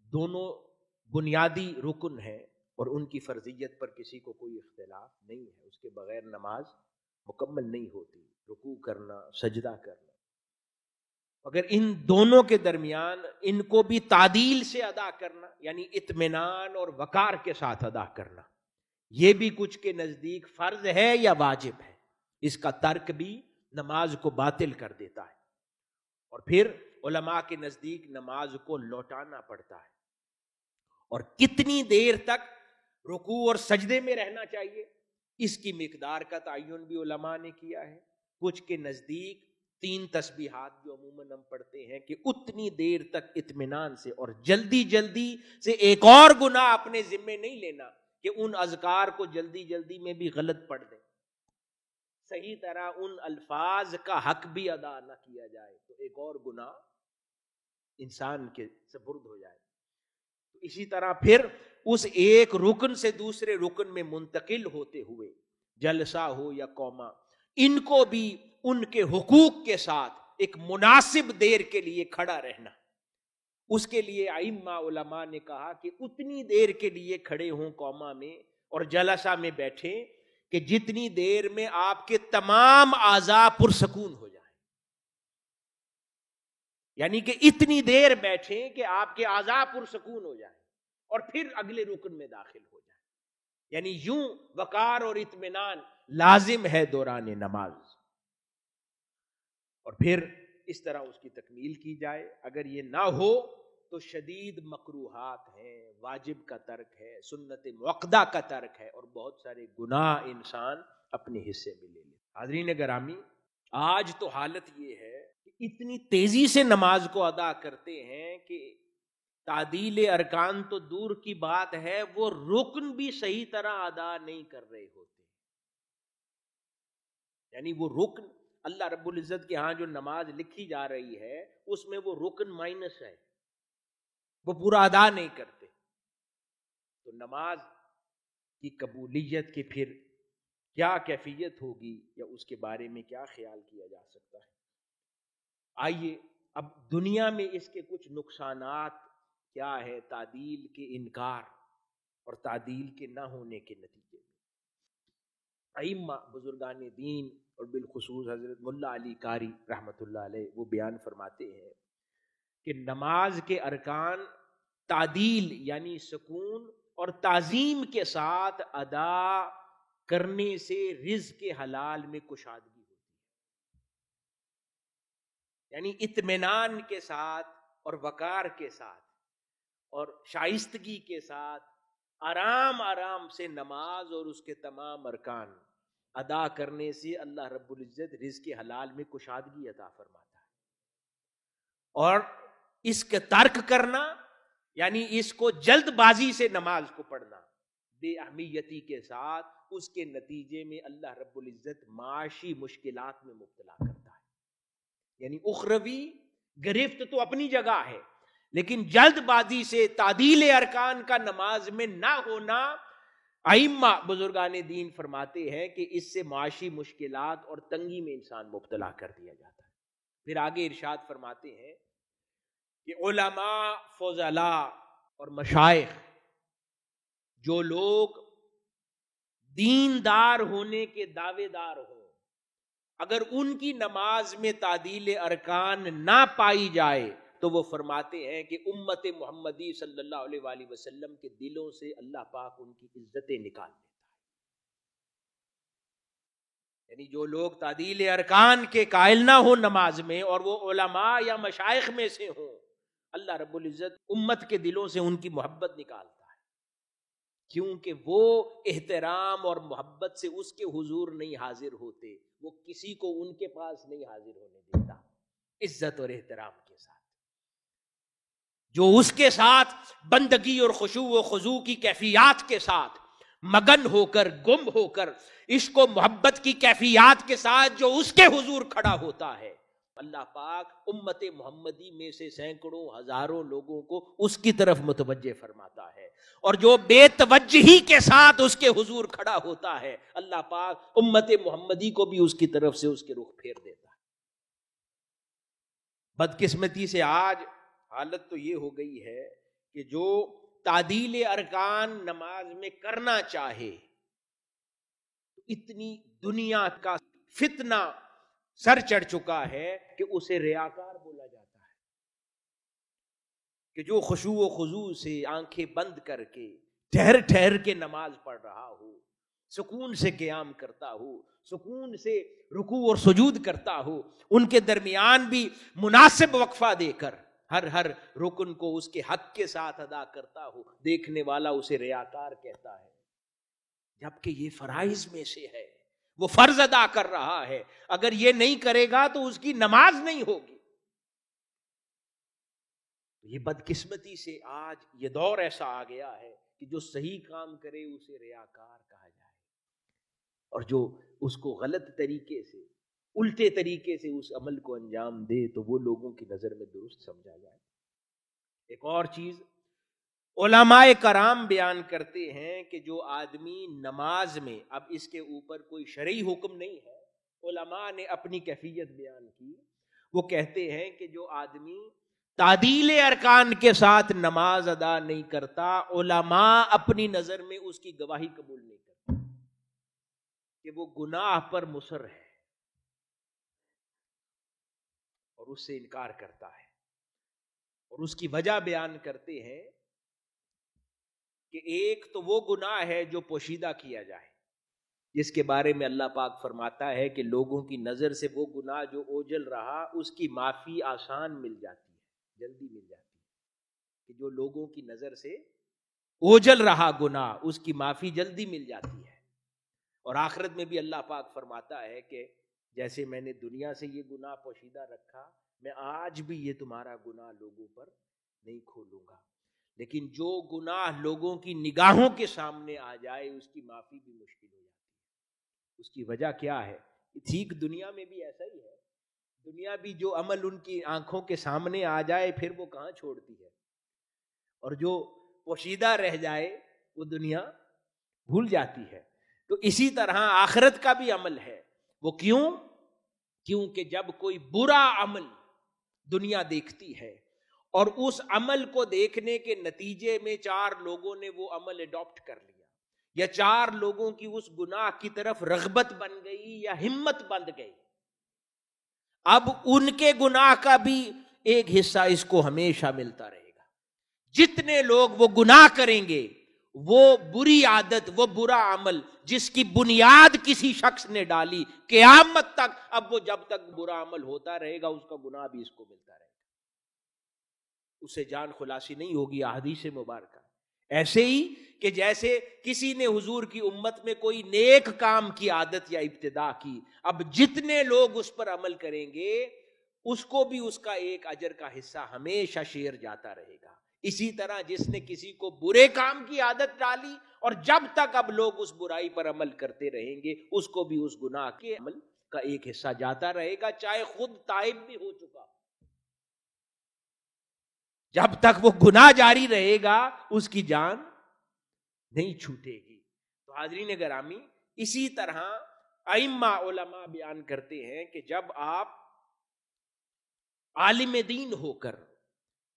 دونوں بنیادی رکن ہیں اور ان کی فرضیت پر کسی کو کوئی اختلاف نہیں ہے. اس کے بغیر نماز مکمل نہیں ہوتی. رکوع کرنا، سجدہ کرنا، مگر ان دونوں کے درمیان ان کو بھی تعدیل سے ادا کرنا یعنی اطمینان اور وقار کے ساتھ ادا کرنا، یہ بھی کچھ کے نزدیک فرض ہے یا واجب ہے. اس کا ترک بھی نماز کو باطل کر دیتا ہے. اور پھر علماء کے نزدیک نماز کو لوٹانا پڑتا ہے. اور کتنی دیر تک رکوع اور سجدے میں رہنا چاہیے اس کی مقدار کا تعین بھی علماء نے کیا ہے. کچھ کے نزدیک 3 تسبیحات جو عموماً ہم پڑھتے ہیں کہ اتنی دیر تک اطمینان سے اور جلدی سے ایک اور گناہ اپنے ذمے نہیں لینا کہ ان اذکار کو جلدی میں بھی غلط پڑھ دیں، صحیح طرح ان الفاظ کا حق بھی ادا نہ کیا جائے تو ایک اور گناہ انسان کے سپرد ہو جائے. اسی طرح پھر اس ایک رکن سے دوسرے رکن میں منتقل ہوتے ہوئے جلسہ ہو یا قوما، ان کو بھی ان کے حقوق کے ساتھ ایک مناسب دیر کے لیے کھڑا رہنا. اس کے لیے ائمہ علماء نے کہا کہ اتنی دیر کے لیے کھڑے ہوں قوما میں اور جلسہ میں بیٹھیں کہ جتنی دیر میں آپ کے تمام اعضاء پرسکون ہو جائیں. یعنی کہ اتنی دیر بیٹھیں کہ آپ کے اعضاء پرسکون ہو جائیں اور پھر اگلے رکن میں داخل ہو جائیں. یعنی یوں وقار اور اطمینان لازم ہے دوران نماز. اور پھر اس طرح اس کی تکمیل کی جائے. اگر یہ نہ ہو تو شدید مکروہات ہیں، واجب کا ترک ہے، سنت مؤکدہ کا ترک ہے اور بہت سارے گناہ انسان اپنے حصے میں لے لے. حاضرین گرامی، آج تو حالت یہ ہے کہ اتنی تیزی سے نماز کو ادا کرتے ہیں کہ تعدیل ارکان تو دور کی بات ہے، وہ رکن بھی صحیح طرح ادا نہیں کر رہے ہوتے. یعنی وہ رکن اللہ رب العزت کے ہاں جو نماز لکھی جا رہی ہے اس میں وہ رکن مائنس ہے، وہ پورا ادا نہیں کرتے. تو نماز کی قبولیت کے پھر کیا کیفیت ہوگی یا اس کے بارے میں کیا خیال کیا جا سکتا ہے؟ آئیے اب دنیا میں اس کے کچھ نقصانات کیا ہے تعدیل کے انکار اور تعدیل کے نہ ہونے کے نتیجے میں۔ ائمہ بزرگان دین اور بالخصوص حضرت ملا علی قاری رحمۃ اللہ علیہ وہ بیان فرماتے ہیں کہ نماز کے ارکان تعدیل یعنی سکون اور تعظیم کے ساتھ ادا کرنے سے رزق کے حلال میں کشادگی ہوتی ہے، یعنی اطمینان کے ساتھ اور وقار کے ساتھ اور شائستگی کے ساتھ آرام آرام سے نماز اور اس کے تمام ارکان ادا کرنے سے اللہ رب العزت رزق کے حلال میں کشادگی عطا فرماتا ہے۔ اور اس کا ترک کرنا یعنی اس کو جلد بازی سے نماز کو پڑھنا بے اہمیتی کے ساتھ اس کے نتیجے میں اللہ رب العزت معاشی مشکلات میں مبتلا کرتا ہے، یعنی اخروی گرفت تو اپنی جگہ ہے لیکن جلد بازی سے تعدیل ارکان کا نماز میں نہ ہونا ائمہ بزرگان دین فرماتے ہیں کہ اس سے معاشی مشکلات اور تنگی میں انسان مبتلا کر دیا جاتا ہے۔ پھر آگے ارشاد فرماتے ہیں کہ علماء فضلاء اور مشائخ جو لوگ دیندار ہونے کے دعوے دار ہوں، اگر ان کی نماز میں تعدیل ارکان نہ پائی جائے تو وہ فرماتے ہیں کہ امت محمدی صلی اللہ علیہ وآلہ وسلم کے دلوں سے اللہ پاک ان کی عزتیں نکال دیتا ہے۔ یعنی جو لوگ تعدیل ارکان کے قائل نہ ہوں نماز میں اور وہ علماء یا مشائخ میں سے ہوں، اللہ رب العزت امت کے دلوں سے ان کی محبت نکالتا ہے، کیونکہ وہ احترام اور محبت سے اس کے حضور نہیں حاضر ہوتے، وہ کسی کو ان کے پاس نہیں حاضر ہونے دیتا عزت اور احترام کے ساتھ۔ جو اس کے ساتھ بندگی اور خشوع و خضوع کی کیفیات کے ساتھ مگن ہو کر گم ہو کر عشق و محبت کی کیفیات کے ساتھ جو اس کے حضور کھڑا ہوتا ہے، اللہ پاک امت محمدی میں سے سینکڑوں ہزاروں لوگوں کو اس کی طرف متوجہ فرماتا ہے، اور جو بے توجہی کے ساتھ اس کے حضور کھڑا ہوتا ہے اللہ پاک امت محمدی کو بھی اس کی طرف سے اس کے رخ پھیر دیتا ہے۔ بدقسمتی سے آج حالت تو یہ ہو گئی ہے کہ جو تعدیل ارکان نماز میں کرنا چاہے، اتنی دنیا کا فتنہ سر چڑھ چکا ہے کہ اسے ریاکار بولا جاتا ہے، کہ جو خشوع و خضوع سے آنکھیں بند کر کے ٹھہر ٹھہر کے نماز پڑھ رہا ہو، سکون سے قیام کرتا ہو، سکون سے رکوع اور سجود کرتا ہو، ان کے درمیان بھی مناسب وقفہ دے کر ہر رکن کو اس کے حق کے ساتھ ادا کرتا ہو، دیکھنے والا اسے ریاکار کہتا ہے، جبکہ یہ فرائض میں سے ہے، وہ فرض ادا کر رہا ہے، اگر یہ نہیں کرے گا تو اس کی نماز نہیں ہوگی۔ یہ بدقسمتی سے آج یہ دور ایسا آ گیا ہے کہ جو صحیح کام کرے اسے ریاکار کہا جائے، اور جو اس کو غلط طریقے سے الٹے طریقے سے اس عمل کو انجام دے تو وہ لوگوں کی نظر میں درست سمجھا جائے۔ ایک اور چیز علماء کرام بیان کرتے ہیں کہ جو آدمی نماز میں، اب اس کے اوپر کوئی شرعی حکم نہیں ہے، علماء نے اپنی کیفیت بیان کی، وہ کہتے ہیں کہ جو آدمی تعدیل ارکان کے ساتھ نماز ادا نہیں کرتا، علماء اپنی نظر میں اس کی گواہی قبول نہیں کرتے کہ وہ گناہ پر مصر ہے اور اس سے انکار کرتا ہے، اور اس کی وجہ بیان کرتے ہیں کہ ایک تو وہ گناہ ہے جو پوشیدہ کیا جائے، جس کے بارے میں اللہ پاک فرماتا ہے کہ لوگوں کی نظر سے وہ گناہ جو اوجھل رہا اس کی معافی آسان مل جاتی ہے، جلدی مل جاتی ہے، کہ جو لوگوں کی نظر سے اوجھل رہا گناہ اس کی معافی جلدی مل جاتی ہے، اور آخرت میں بھی اللہ پاک فرماتا ہے کہ جیسے میں نے دنیا سے یہ گناہ پوشیدہ رکھا، میں آج بھی یہ تمہارا گناہ لوگوں پر نہیں کھولوں گا، لیکن جو گناہ لوگوں کی نگاہوں کے سامنے آ جائے اس کی معافی بھی مشکل ہو جاتی ہے۔ اس کی وجہ کیا ہے؟ ٹھیک دنیا میں بھی ایسا ہی ہے، دنیا بھی جو عمل ان کی آنکھوں کے سامنے آ جائے پھر وہ کہاں چھوڑتی ہے، اور جو پوشیدہ رہ جائے وہ دنیا بھول جاتی ہے۔ تو اسی طرح آخرت کا بھی عمل ہے. وہ کیونکہ جب کوئی برا عمل دنیا دیکھتی ہے اور اس عمل کو دیکھنے کے نتیجے میں 4 لوگوں نے وہ عمل اڈاپٹ کر لیا یا 4 لوگوں کی اس گناہ کی طرف رغبت بن گئی یا ہمت بن گئی، اب ان کے گناہ کا بھی ایک حصہ اس کو ہمیشہ ملتا رہے گا. جتنے لوگ وہ گناہ کریں گے، وہ بری عادت، وہ برا عمل جس کی بنیاد کسی شخص نے ڈالی، قیامت تک اب وہ جب تک برا عمل ہوتا رہے گا اس کا گناہ بھی اس کو ملتا رہے گا، اسے جان خلاصی نہیں ہوگی. احادیث مبارکہ ایسے ہی کہ جیسے کسی نے حضور کی امت میں کوئی نیک کام کی عادت یا ابتدا کی، اب جتنے لوگ اس پر عمل کریں گے اس کو بھی اس کا ایک اجر کا حصہ ہمیشہ شیئر جاتا رہے گا. اسی طرح جس نے کسی کو برے کام کی عادت ڈالی اور جب تک اب لوگ اس برائی پر عمل کرتے رہیں گے اس کو بھی اس گناہ کے عمل کا ایک حصہ جاتا رہے گا، چاہے خود تائب بھی ہو چکا. جب تک وہ گناہ جاری رہے گا اس کی جان نہیں چھوٹے گی. تو حاضرین گرامی، اسی طرح ائمہ علماء بیان کرتے ہیں کہ جب آپ عالم دین ہو کر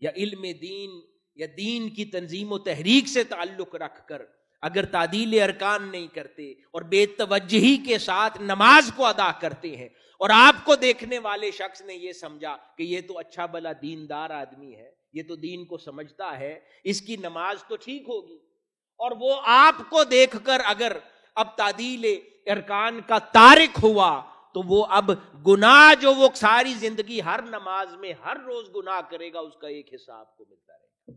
یا علم دین یا دین کی تنظیم و تحریک سے تعلق رکھ کر اگر تعدیل ارکان نہیں کرتے اور بے توجہی کے ساتھ نماز کو ادا کرتے ہیں اور آپ کو دیکھنے والے شخص نے یہ سمجھا کہ یہ تو اچھا بھلا دیندار آدمی ہے، یہ تو دین کو سمجھتا ہے، اس کی نماز تو ٹھیک ہوگی، اور وہ آپ کو دیکھ کر اگر اب تعدیل ارکان کا تارک ہوا تو وہ اب گناہ جو وہ ساری زندگی ہر نماز میں ہر روز گناہ کرے گا اس کا ایک حصہ آپ کو ملتا رہے گا.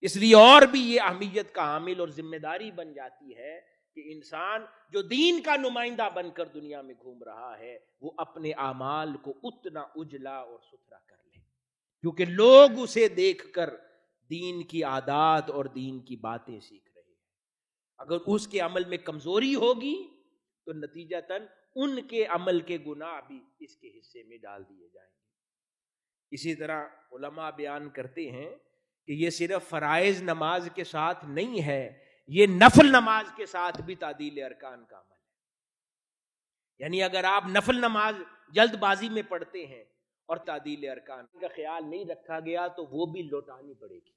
اس لیے اور بھی یہ اہمیت کا حامل اور ذمہ داری بن جاتی ہے کہ انسان جو دین کا نمائندہ بن کر دنیا میں گھوم رہا ہے وہ اپنے اعمال کو اتنا اجلا اور ستھرا کر لے، کیونکہ لوگ اسے دیکھ کر دین کی عادات اور دین کی باتیں سیکھ رہے ہیں. اگر اس کے عمل میں کمزوری ہوگی تو نتیجتاً ان کے عمل کے گناہ بھی اس کے حصے میں ڈال دیے جائیں گے. اسی طرح علماء بیان کرتے ہیں کہ یہ صرف فرائض نماز کے ساتھ نہیں ہے، یہ نفل نماز کے ساتھ بھی تعدیل ارکان کا عمل ہے. یعنی اگر آپ نفل نماز جلد بازی میں پڑھتے ہیں اور تعدیل ارکان کا خیال نہیں رکھا گیا تو وہ بھی لوٹانی پڑے گی.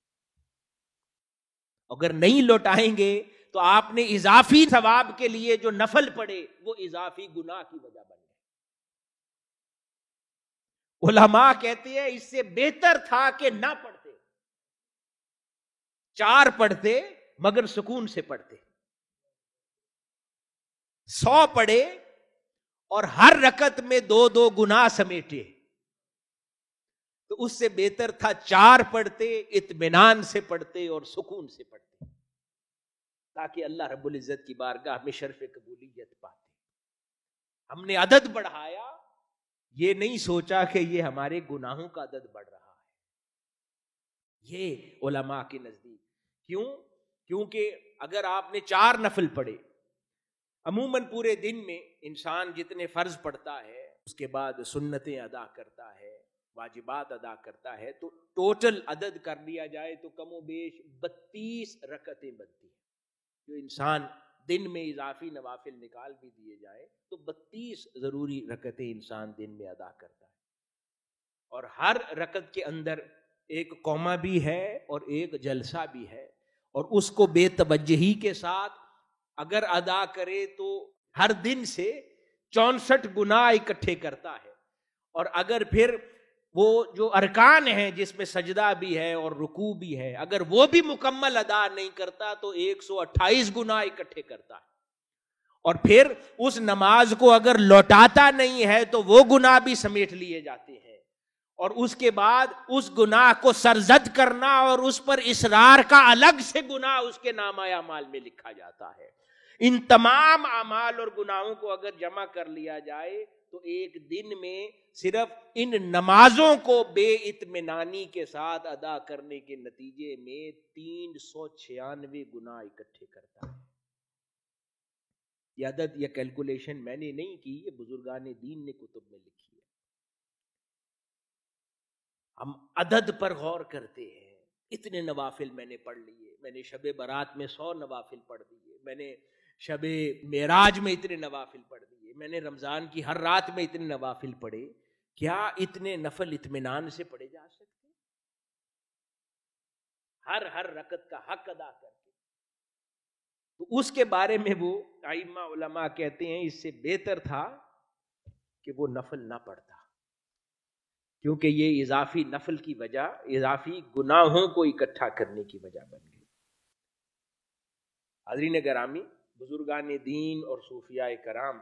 اگر نہیں لوٹائیں گے تو آپ نے اضافی ثواب کے لیے جو نفل پڑے وہ اضافی گناہ کی وجہ بن گئے. علماء کہتے ہیں اس سے بہتر تھا کہ نہ پڑھتے، 4 پڑھتے مگر سکون سے پڑھتے، 100 پڑھے اور ہر رکعت میں 2 گناہ سمیٹے، تو اس سے بہتر تھا 4 پڑھتے، اطمینان سے پڑھتے اور سکون سے پڑھتے، تاکہ اللہ رب العزت کی بارگاہ میں شرف قبولیت پاتے. ہم نے عدد بڑھایا، یہ نہیں سوچا کہ یہ ہمارے گناہوں کا عدد بڑھ رہا ہے. یہ علماء کے نزدیک کیونکہ اگر آپ نے 4 نفل پڑھے، عموماً پورے دن میں انسان جتنے فرض پڑھتا ہے اس کے بعد سنتیں ادا کرتا ہے، واجبات ادا کرتا ہے، تو ٹوٹل عدد کر لیا جائے تو کم و بیش 32 رکعتیں بنتی ہیں. جو انسان دن میں اضافی نوافل نکال بھی دیے جائے تو 32 ضروری رکعتیں انسان دن میں ادا کرتا ہے. اور ہر رکعت کے اندر ایک قوما بھی ہے اور ایک جلسہ بھی ہے، اور اس کو بے توجہی کے ساتھ اگر ادا کرے تو ہر دن سے 64 گناہ اکٹھے کرتا ہے. اور اگر پھر وہ جو ارکان ہیں جس میں سجدہ بھی ہے اور رکوع بھی ہے، اگر وہ بھی مکمل ادا نہیں کرتا تو 128 گناہ اکٹھے کرتا ہے. اور پھر اس نماز کو اگر لوٹاتا نہیں ہے تو وہ گناہ بھی سمیٹ لیے جاتے ہیں، اور اس کے بعد اس گناہ کو سرزد کرنا اور اس پر اصرار کا الگ سے گناہ اس کے نامہ اعمال میں لکھا جاتا ہے. ان تمام اعمال اور گناہوں کو اگر جمع کر لیا جائے تو ایک دن میں صرف ان نمازوں کو بے اطمینانی کے ساتھ ادا کرنے کے نتیجے میں 396 گناہ اکٹھے کرتا ہے. یہ عدد یا کیلکولیشن میں نے نہیں کی، یہ بزرگان دین نے کتب میں لکھی ہے. ہم عدد پر غور کرتے ہیں، اتنے نوافل میں نے پڑھ لیے، میں نے شب برات میں 100 نوافل پڑھ دیے، میں نے شب معراج میں اتنے نوافل پڑھ دیے، میں نے رمضان کی ہر رات میں اتنے نوافل پڑھے، کیا اتنے نفل اطمینان سے پڑھے جا سکتے؟ ہر رکعت کا حق ادا کر کے. تو اس کے بارے میں وہ ائمہ علماء کہتے ہیں اس سے بہتر تھا کہ وہ نفل نہ پڑھتا، کیونکہ یہ اضافی نفل کی وجہ اضافی گناہوں کو اکٹھا کرنے کی وجہ بن گئی. حاضرین گرامی، بزرگان دین اور صوفیاء کرام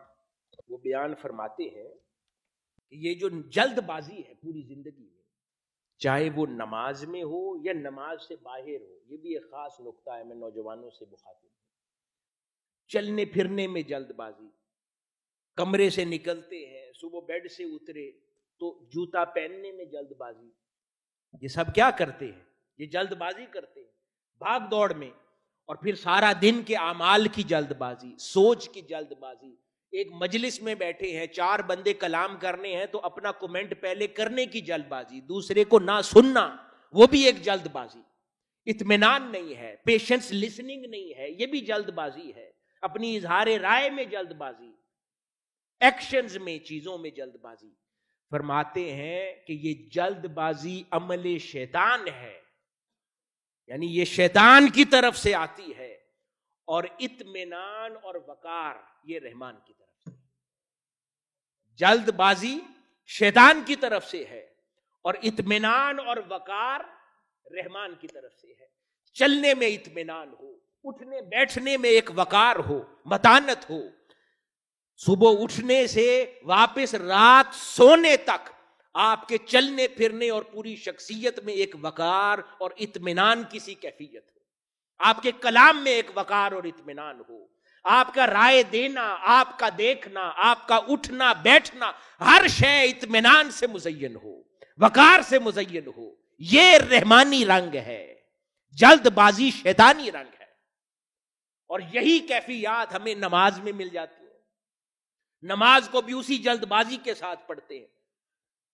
وہ بیان فرماتے ہیں کہ یہ جو جلد بازی ہے پوری زندگی میں، چاہے وہ نماز میں ہو یا نماز سے باہر ہو، یہ بھی ایک خاص نقطہ ہے، میں نوجوانوں سے مخاطب ہوں. چلنے پھرنے میں جلد بازی، کمرے سے نکلتے ہیں، صبح بیڈ سے اترے تو جوتا پہننے میں جلد بازی، یہ سب کیا کرتے ہیں؟ یہ جلد بازی کرتے ہیں بھاگ دوڑ میں. اور پھر سارا دن کے اعمال کی جلد بازی، سوچ کی جلد بازی. ایک مجلس میں بیٹھے ہیں، 4 بندے کلام کرنے ہیں تو اپنا کومنٹ پہلے کرنے کی جلد بازی، دوسرے کو نہ سننا وہ بھی ایک جلد بازی. اطمینان نہیں ہے، پیشنس لسننگ نہیں ہے، یہ بھی جلد بازی ہے. اپنی اظہار رائے میں جلد بازی، ایکشنز میں، چیزوں میں جلد بازی. فرماتے ہیں کہ یہ جلد بازی عمل شیطان ہے، یعنی یہ شیطان کی طرف سے آتی ہے، اور اطمینان اور وقار یہ رحمان کی طرف سے. جلد بازی شیطان کی طرف سے ہے اور اطمینان اور وقار رحمان کی طرف سے ہے. چلنے میں اطمینان ہو، اٹھنے بیٹھنے میں ایک وقار ہو، متانت ہو. صبح اٹھنے سے واپس رات سونے تک آپ کے چلنے پھرنے اور پوری شخصیت میں ایک وقار اور اطمینان کی سی کیفیت ہو. آپ کے کلام میں ایک وقار اور اطمینان ہو. آپ کا رائے دینا، آپ کا دیکھنا، آپ کا اٹھنا بیٹھنا، ہر شے اطمینان سے مزین ہو، وقار سے مزین ہو. یہ رحمانی رنگ ہے، جلد بازی شیطانی رنگ ہے. اور یہی کیفیات ہمیں نماز میں مل جاتی ہے. نماز کو بھی اسی جلد بازی کے ساتھ پڑھتے ہیں.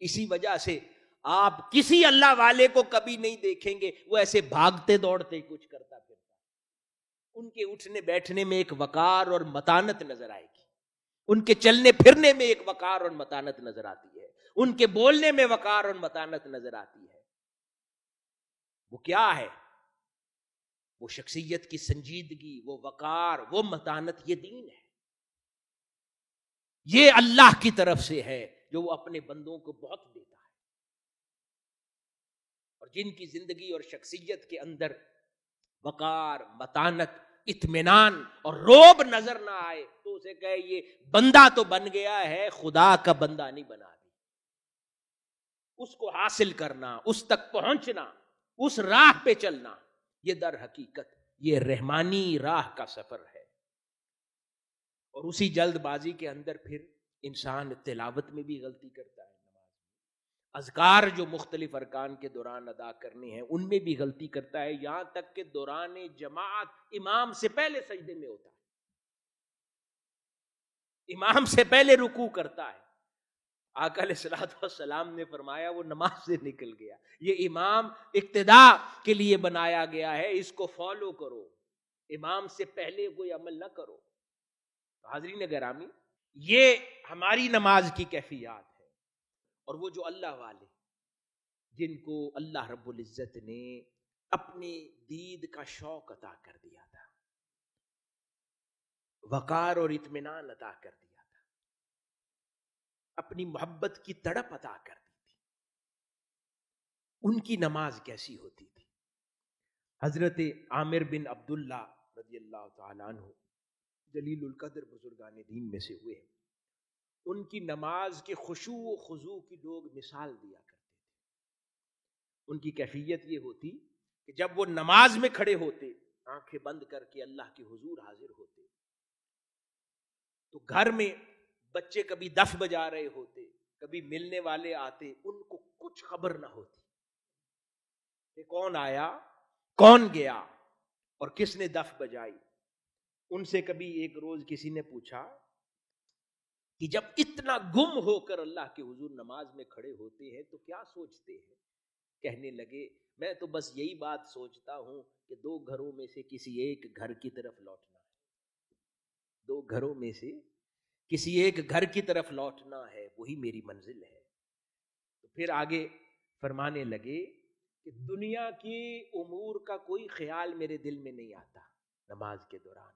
اسی وجہ سے آپ کسی اللہ والے کو کبھی نہیں دیکھیں گے وہ ایسے بھاگتے دوڑتے کچھ کرتا پھرتا. ان کے اٹھنے بیٹھنے میں ایک وقار اور متانت نظر آئے گی، ان کے چلنے پھرنے میں ایک وقار اور متانت نظر آتی ہے، ان کے بولنے میں وقار اور متانت نظر آتی ہے. وہ کیا ہے؟ وہ شخصیت کی سنجیدگی، وہ وقار، وہ متانت، یہ دین ہے. یہ اللہ کی طرف سے ہے جو وہ اپنے بندوں کو بہت دیتا ہے. اور جن کی زندگی اور شخصیت کے اندر وقار، متانت، اطمینان اور روب نظر نہ آئے تو اسے کہے یہ بندہ تو بن گیا ہے، خدا کا بندہ نہیں بنا ابھی. اس کو حاصل کرنا، اس تک پہنچنا، اس راہ پہ چلنا، یہ در حقیقت یہ رحمانی راہ کا سفر ہے. اور اسی جلد بازی کے اندر پھر انسان تلاوت میں بھی غلطی کرتا ہے، نماز میں اذکار جو مختلف ارکان کے دوران ادا کرنے ہیں ان میں بھی غلطی کرتا ہے، یہاں تک کہ دوران جماعت امام سے پہلے سجدے میں ہوتا ہے، امام سے پہلے رکوع کرتا ہے. آقا علیہ الصلوۃ والسلام نے فرمایا وہ نماز سے نکل گیا. یہ امام اقتداء کے لیے بنایا گیا ہے، اس کو فالو کرو، امام سے پہلے کوئی عمل نہ کرو. حاضرین گرامی، یہ ہماری نماز کی کیفیات ہے. اور وہ جو اللہ والے جن کو اللہ رب العزت نے اپنے دید کا شوق عطا کر دیا تھا، وقار اور اطمینان عطا کر دیا تھا، اپنی محبت کی تڑپ عطا کر دی تھی، ان کی نماز کیسی ہوتی تھی؟ حضرت عامر بن عبداللہ رضی اللہ تعالیٰ عنہ جلیل القدر بزرگان دین میں سے ہوئے ہیں. ان کی نماز کے خشوع و خضوع کی لوگ مثال دیا کرتے تھے. ان کی کیفیت یہ ہوتی کہ جب وہ نماز میں کھڑے ہوتے، آنکھیں بند کر کے اللہ کے حضور حاضر ہوتے، تو گھر میں بچے کبھی دف بجا رہے ہوتے، کبھی ملنے والے آتے، ان کو کچھ خبر نہ ہوتی کہ کون آیا، کون گیا اور کس نے دف بجائی. ان سے کبھی ایک روز کسی نے پوچھا کہ جب اتنا گم ہو کر اللہ کے حضور نماز میں کھڑے ہوتے ہیں تو کیا سوچتے ہیں؟ کہنے لگے میں تو بس یہی بات سوچتا ہوں کہ 2 گھروں میں سے کسی ایک گھر کی طرف لوٹنا ہے. دو گھروں میں سے کسی ایک گھر کی طرف لوٹنا ہے، وہی میری منزل ہے۔ تو پھر آگے فرمانے لگے کہ دنیا کی امور کا کوئی خیال میرے دل میں نہیں آتا نماز کے دوران،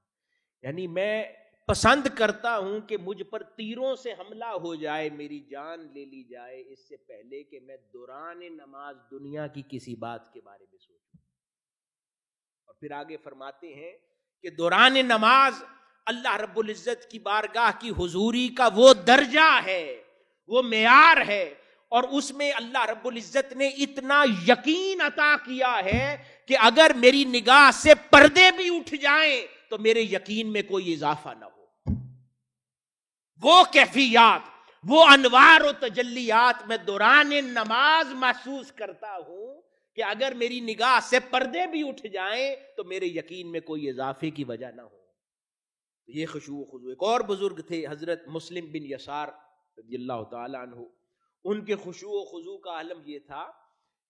یعنی میں پسند کرتا ہوں کہ مجھ پر تیروں سے حملہ ہو جائے، میری جان لے لی جائے، اس سے پہلے کہ میں دوران نماز دنیا کی کسی بات کے بارے میں سوچوں۔ اور پھر آگے فرماتے ہیں کہ دوران نماز اللہ رب العزت کی بارگاہ کی حضوری کا وہ درجہ ہے، وہ معیار ہے، اور اس میں اللہ رب العزت نے اتنا یقین عطا کیا ہے کہ اگر میری نگاہ سے پردے بھی اٹھ جائیں تو میرے یقین میں کوئی اضافہ نہ ہو۔ وہ کیفیات، وہ انوار و تجلیات میں دوران نماز محسوس کرتا ہوں کہ اگر میری نگاہ سے پردے بھی اٹھ جائیں تو میرے یقین میں کوئی اضافے کی وجہ نہ ہو۔ یہ خشوع و خضوع۔ ایک اور بزرگ تھے حضرت مسلم بن یسار رضی اللہ تعالی عنہ، ان کے خشوع و خضوع کا عالم یہ تھا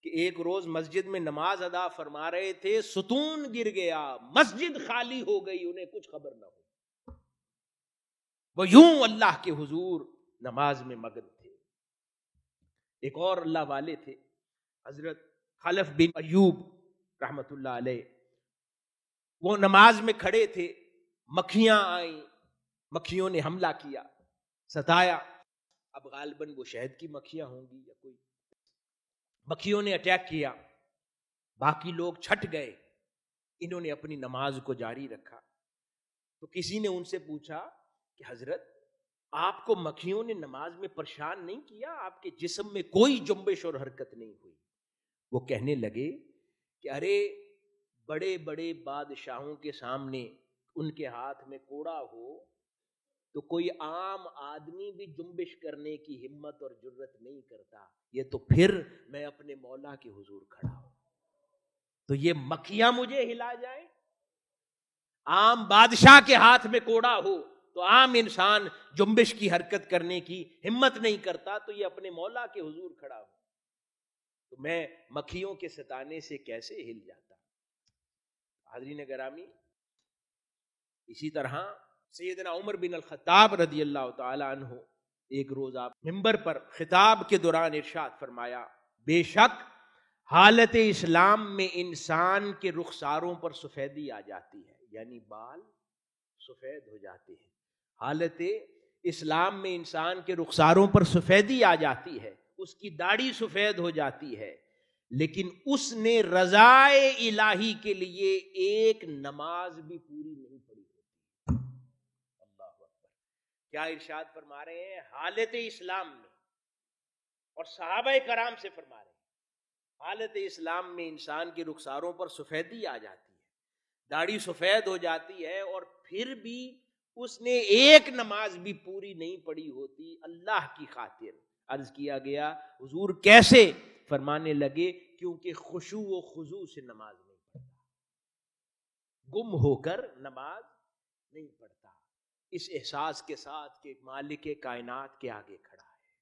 کہ ایک روز مسجد میں نماز ادا فرما رہے تھے، ستون گر گیا، مسجد خالی ہو گئی، انہیں کچھ خبر نہ ہو، وہ یوں اللہ کے حضور نماز میں مگن تھے۔ ایک اور اللہ والے تھے حضرت خلف بن ایوب رحمت اللہ علیہ، وہ نماز میں کھڑے تھے، مکھیاں آئیں، مکھیوں نے حملہ کیا، ستایا۔ اب غالباً وہ شہد کی مکھیاں ہوں گی یا کوئی، مکھیوں نے اٹیک کیا، باقی لوگ چھٹ گئے، انہوں نے اپنی نماز کو جاری رکھا۔ تو کسی نے ان سے پوچھا کہ حضرت آپ کو مکھیوں نے نماز میں پریشان نہیں کیا؟ آپ کے جسم میں کوئی جنبش اور حرکت نہیں ہوئی؟ وہ کہنے لگے کہ ارے بڑے بڑے بادشاہوں کے سامنے ان کے ہاتھ میں کوڑا ہو تو کوئی عام آدمی بھی جنبش کرنے کی ہمت اور جرت نہیں کرتا، یہ تو پھر میں اپنے مولا کے حضور کھڑا ہوں تو یہ مکھیاں مجھے ہلا جائیں؟ عام بادشاہ کے ہاتھ میں کوڑا ہو تو عام انسان جنبش کی حرکت کرنے کی ہمت نہیں کرتا، تو یہ اپنے مولا کے حضور کھڑا ہو تو میں مکھیوں کے ستانے سے کیسے ہل جاتا۔ حاضرین گرامی، اسی طرح سیدنا عمر بن الخطاب رضی اللہ تعالی عنہ ایک روز آپ منبر پر خطاب کے دوران ارشاد فرمایا، بے شک حالت اسلام میں انسان کے رخساروں پر سفیدی آ جاتی ہے، یعنی بال سفید ہو جاتے ہیں۔ حالت اسلام میں انسان کے رخساروں پر سفیدی آ جاتی ہے، اس کی داڑھی سفید ہو جاتی ہے، لیکن اس نے رضائے الہی کے لیے ایک نماز بھی پوری نہیں پڑھی ہوتی۔ اللہ اکبر! کیا ارشاد فرما رہے ہیں؟ حالت اسلام میں، اور صحابہ کرام سے فرما رہے ہیں، حالت اسلام میں انسان کے رخساروں پر سفیدی آ جاتی ہے، داڑھی سفید ہو جاتی ہے، اور پھر بھی اس نے ایک نماز بھی پوری نہیں پڑھی ہوتی اللہ کی خاطر۔ عرض کیا گیا حضور کیسے؟ فرمانے لگے کیونکہ خشوع و خضوع سے نماز نہیں پڑھتا، گم ہو کر نماز نہیں پڑھتا، اس احساس کے ساتھ کہ مالک کائنات کے آگے کھڑا ہے۔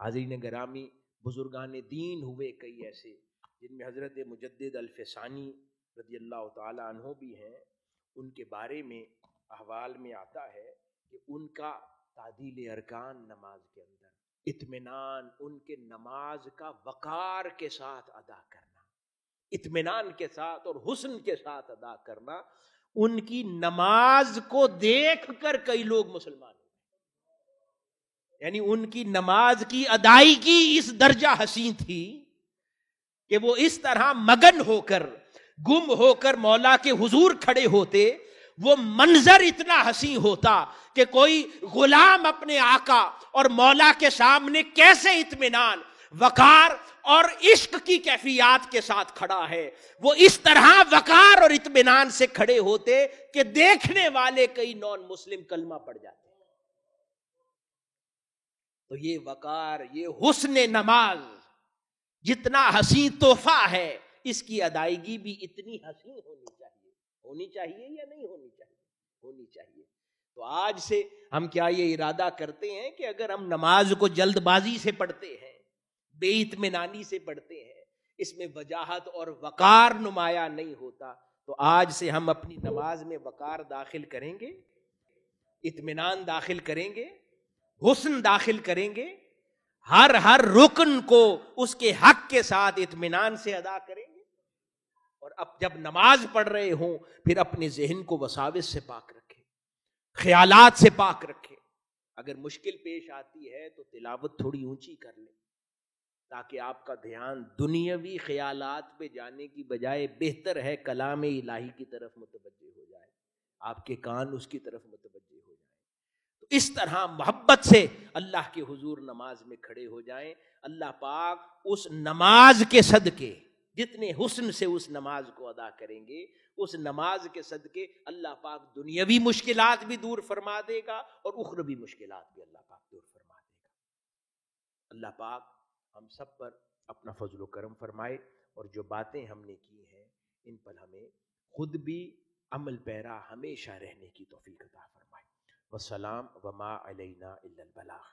حاضرین گرامی، بزرگان دین ہوئے کئی ایسے، جن میں حضرت مجدد الفسانی رضی اللہ تعالی عنہ بھی ہیں، ان کے بارے میں احوال میں آتا ہے کہ ان کا تعدیل ارکان نماز کے اندر اطمینان، ان کے نماز کا وقار کے ساتھ ادا کرنا، اطمینان کے ساتھ اور حسن کے ساتھ ادا کرنا، ان کی نماز کو دیکھ کر کئی لوگ مسلمان ہوئے، یعنی ان کی نماز کی ادائیگی اس درجہ حسین تھی کہ وہ اس طرح مگن ہو کر، گم ہو کر مولا کے حضور کھڑے ہوتے، وہ منظر اتنا حسین ہوتا کہ کوئی غلام اپنے آقا اور مولا کے سامنے کیسے اطمینان، وقار اور عشق کی کیفیات کے ساتھ کھڑا ہے، وہ اس طرح وقار اور اطمینان سے کھڑے ہوتے کہ دیکھنے والے کئی نان مسلم کلمہ پڑھ جاتے۔ تو یہ وقار، یہ حسن نماز جتنا حسین تحفہ ہے، اس کی ادائیگی بھی اتنی حسین ہونی چاہیے یا نہیں ہونی چاہیے؟ ہونی چاہیے۔ تو آج سے ہم کیا یہ ارادہ کرتے ہیں کہ اگر ہم نماز کو جلد بازی سے پڑھتے ہیں، بے اطمینانی سے پڑھتے ہیں، اس میں وجاہت اور وقار نمایاں نہیں ہوتا، تو آج سے ہم اپنی نماز میں وقار داخل کریں گے؟ اطمینان داخل کریں گے، حسن داخل کریں گے، ہر رکن کو اس کے حق کے ساتھ اطمینان سے ادا کریں گے. اور اب جب نماز پڑھ رہے ہوں پھر اپنے ذہن کو وساوس سے پاک رکھیں، خیالات سے پاک رکھیں. اگر مشکل پیش آتی ہے تو تلاوت تھوڑی اونچی کر لیں تاکہ آپ کا دھیان دنیاوی خیالات پہ جانے کی بجائے بہتر ہے کلام الہی کی طرف متوجہ ہو جائے، آپ کے کان اس کی طرف متوجہ ہو جائیں. تو اس طرح محبت سے اللہ کے حضور نماز میں کھڑے ہو جائیں. اللہ پاک اس نماز کے صدقے جتنے حسن سے اس نماز کو ادا کریں گے، اس نماز کے صدقے اللہ پاک دنیاوی مشکلات بھی دور فرما دے گا اور اخروی مشکلات بھی اللہ پاک دور فرما دے گا. اللہ پاک ہم سب پر اپنا فضل و کرم فرمائے اور جو باتیں ہم نے کی ہیں ان پر ہمیں خود بھی عمل پیرا ہمیشہ رہنے کی توفیق عطا فرمائے. والسلام وما علینا الا البلاغ.